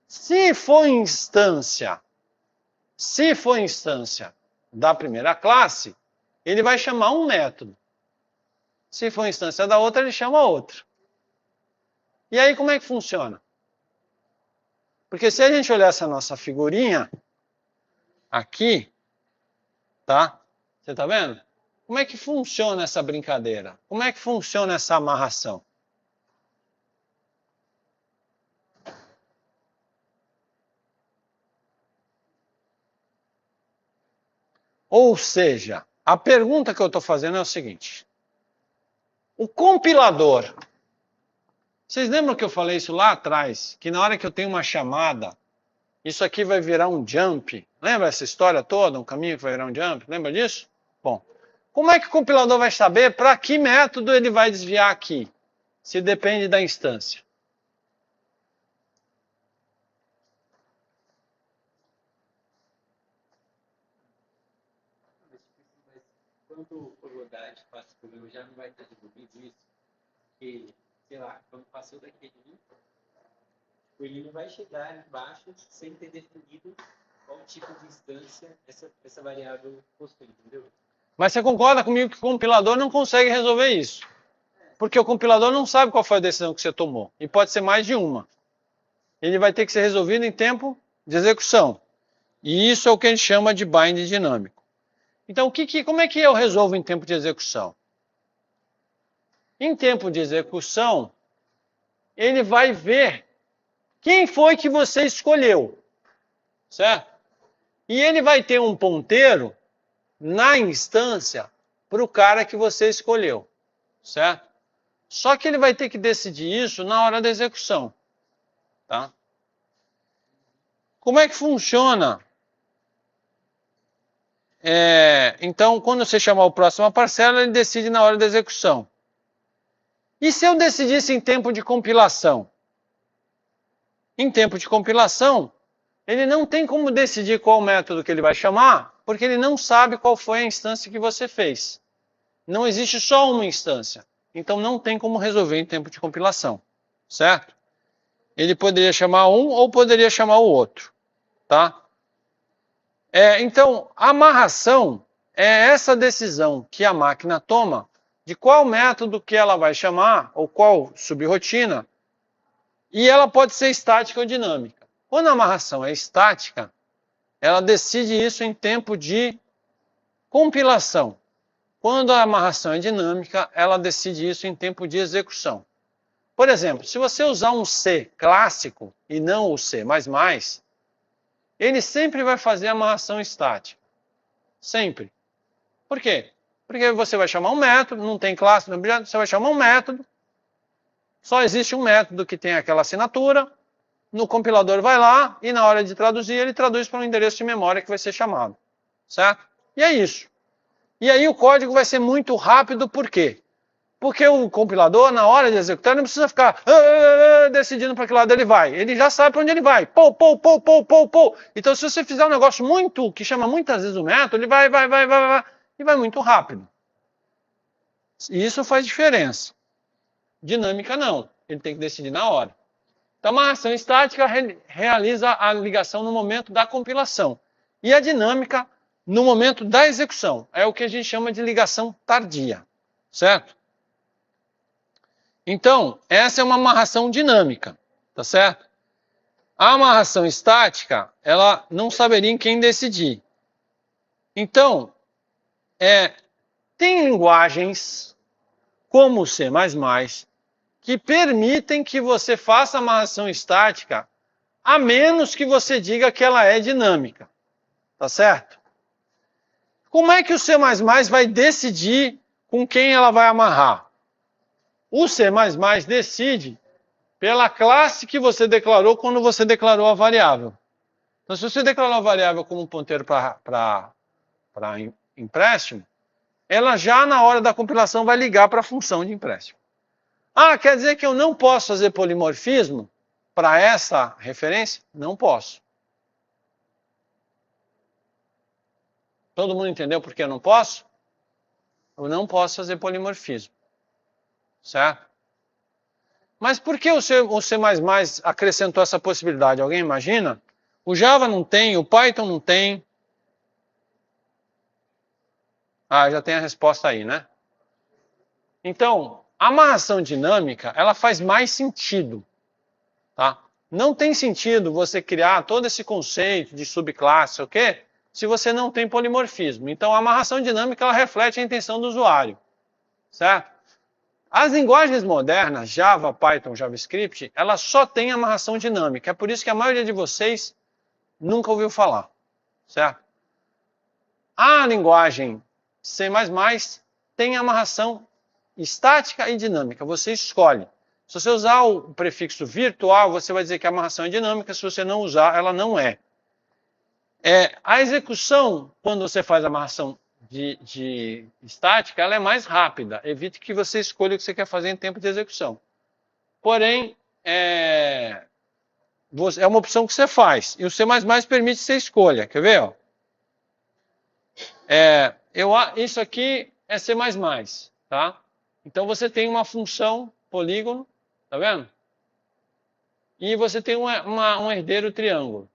Se for instância da primeira classe, ele vai chamar um método. Se for instância da outra, ele chama outro. E aí como é que funciona? Porque se a gente olhar essa nossa figurinha aqui, tá? Você tá vendo? Como é que funciona essa brincadeira? Como é que funciona essa amarração? Ou seja, a pergunta que eu estou fazendo é o seguinte. O compilador, vocês lembram que eu falei isso lá atrás? Que na hora que eu tenho uma chamada, isso aqui vai virar um jump. Lembra essa história toda? Um caminho que vai virar um jump? Lembra disso? Bom, como é que o compilador vai saber para que método ele vai desviar aqui? Se depende da instância. Quando for rodar, espaço programa já não vai estar desenvolvido isso. Porque, sei lá, quando passou daquele ele não vai chegar ali embaixo sem ter definido qual tipo de instância essa variável possui, entendeu? Mas você concorda comigo que o compilador não consegue resolver isso? Porque o compilador não sabe qual foi a decisão que você tomou. E pode ser mais de uma. Ele vai ter que ser resolvido em tempo de execução. E isso é o que a gente chama de bind dinâmico. Então, como é que eu resolvo em tempo de execução? Em tempo de execução, ele vai ver quem foi que você escolheu, certo? E ele vai ter um ponteiro na instância para o cara que você escolheu, certo? Só que ele vai ter que decidir isso na hora da execução, tá? Como é que funciona? Então, quando você chamar o próximo parcela, ele decide na hora da execução. E se eu decidisse em tempo de compilação? Em tempo de compilação, ele não tem como decidir qual método que ele vai chamar, porque ele não sabe qual foi a instância que você fez. Não existe só uma instância. Então não tem como resolver em tempo de compilação, certo? Ele poderia chamar um ou poderia chamar o outro, tá? Então, a amarração é essa decisão que a máquina toma de qual método que ela vai chamar, ou qual subrotina, e ela pode ser estática ou dinâmica. Quando a amarração é estática, ela decide isso em tempo de compilação. Quando a amarração é dinâmica, ela decide isso em tempo de execução. Por exemplo, se você usar um C clássico e não o C++, ele sempre vai fazer amarração estática. Sempre. Por quê? Porque você vai chamar um método, não tem classe no objeto, você vai chamar um método, só existe um método que tem aquela assinatura, no compilador vai lá e na hora de traduzir, ele traduz para um endereço de memória que vai ser chamado. Certo? E é isso. E aí o código vai ser muito rápido, por quê? Porque o compilador, na hora de executar, não precisa ficar decidindo para que lado ele vai. Ele já sabe para onde ele vai. Pou. Então, se você fizer um negócio que chama muitas vezes o método, ele vai, e vai muito rápido. E isso faz diferença. Dinâmica não. Ele tem que decidir na hora. Então, uma ação estática realiza a ligação no momento da compilação. E a dinâmica no momento da execução. É o que a gente chama de ligação tardia. Certo? Então, essa é uma amarração dinâmica. Tá certo? A amarração estática, ela não saberia em quem decidir. Então, tem linguagens como o C++, que permitem que você faça amarração estática, a menos que você diga que ela é dinâmica. Tá certo? Como é que o C++ vai decidir com quem ela vai amarrar? O C++ decide pela classe que você declarou quando você declarou a variável. Então, se você declarou a variável como um ponteiro para empréstimo, ela já na hora da compilação vai ligar para a função de empréstimo. Ah, quer dizer que eu não posso fazer polimorfismo para essa referência? Não posso. Todo mundo entendeu por que eu não posso? Eu não posso fazer polimorfismo. Certo? Mas por que o C++ acrescentou essa possibilidade? Alguém imagina? O Java não tem, o Python não tem. Ah, já tem a resposta aí, né? Então, a amarração dinâmica, ela faz mais sentido. Tá? Não tem sentido você criar todo esse conceito de subclasse, ok? Se você não tem polimorfismo. Então, a amarração dinâmica, ela reflete a intenção do usuário. Certo? As linguagens modernas, Java, Python, JavaScript, elas só têm amarração dinâmica. É por isso que a maioria de vocês nunca ouviu falar. Certo? A linguagem C++ tem amarração estática e dinâmica. Você escolhe. Se você usar o prefixo virtual, você vai dizer que a amarração é dinâmica. Se você não usar, ela não é. A execução, quando você faz a amarração de estática, ela é mais rápida. Evite que você escolha o que você quer fazer em tempo de execução. Porém, é uma opção que você faz. E o C++ permite que você escolha. Quer ver? Ó? Isso aqui é C++. Tá? Então, você tem uma função polígono Tá vendo? E você tem um herdeiro triângulo.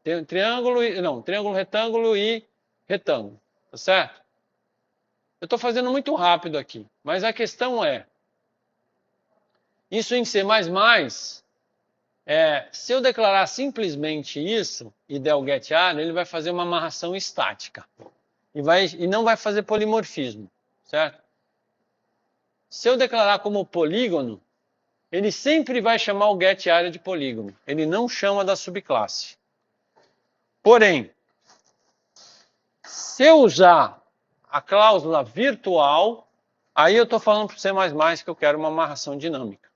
Tem triângulo, triângulo, retângulo e retângulo. Tá certo? Eu estou fazendo muito rápido aqui, mas a questão é, isso em C++, se eu declarar simplesmente isso e der o getArea, ele vai fazer uma amarração estática e não vai fazer polimorfismo, certo? Se eu declarar como polígono, ele sempre vai chamar o getArea de polígono, ele não chama da subclasse. Porém, se eu usar a cláusula virtual, aí eu estou falando para o C++ que eu quero uma amarração dinâmica.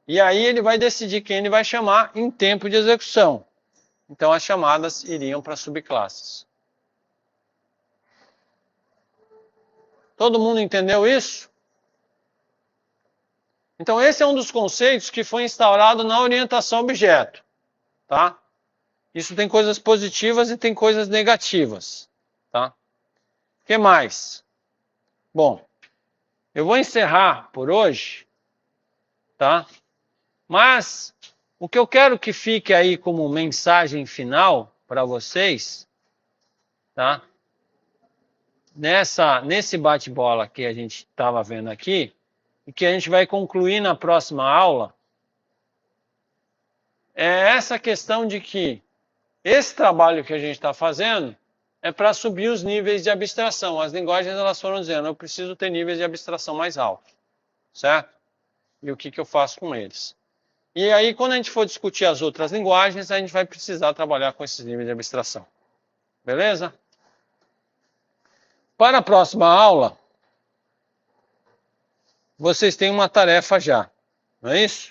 E aí ele vai decidir quem ele vai chamar em tempo de execução. Então as chamadas iriam para subclasses. Todo mundo entendeu isso? Então esse é um dos conceitos que foi instaurado na orientação a objeto. Tá? Isso tem coisas positivas e tem coisas negativas. Tá? O que mais? Bom, eu vou encerrar por hoje. Tá? Mas o que eu quero que fique aí como mensagem final para vocês, tá? Nesse bate-bola que a gente estava vendo aqui, e que a gente vai concluir na próxima aula, é essa questão de que esse trabalho que a gente está fazendo é para subir os níveis de abstração. As linguagens elas foram dizendo, eu preciso ter níveis de abstração mais altos, certo? E o que eu faço com eles? E aí, quando a gente for discutir as outras linguagens, a gente vai precisar trabalhar com esses níveis de abstração. Beleza? Para a próxima aula, vocês têm uma tarefa já, não é isso?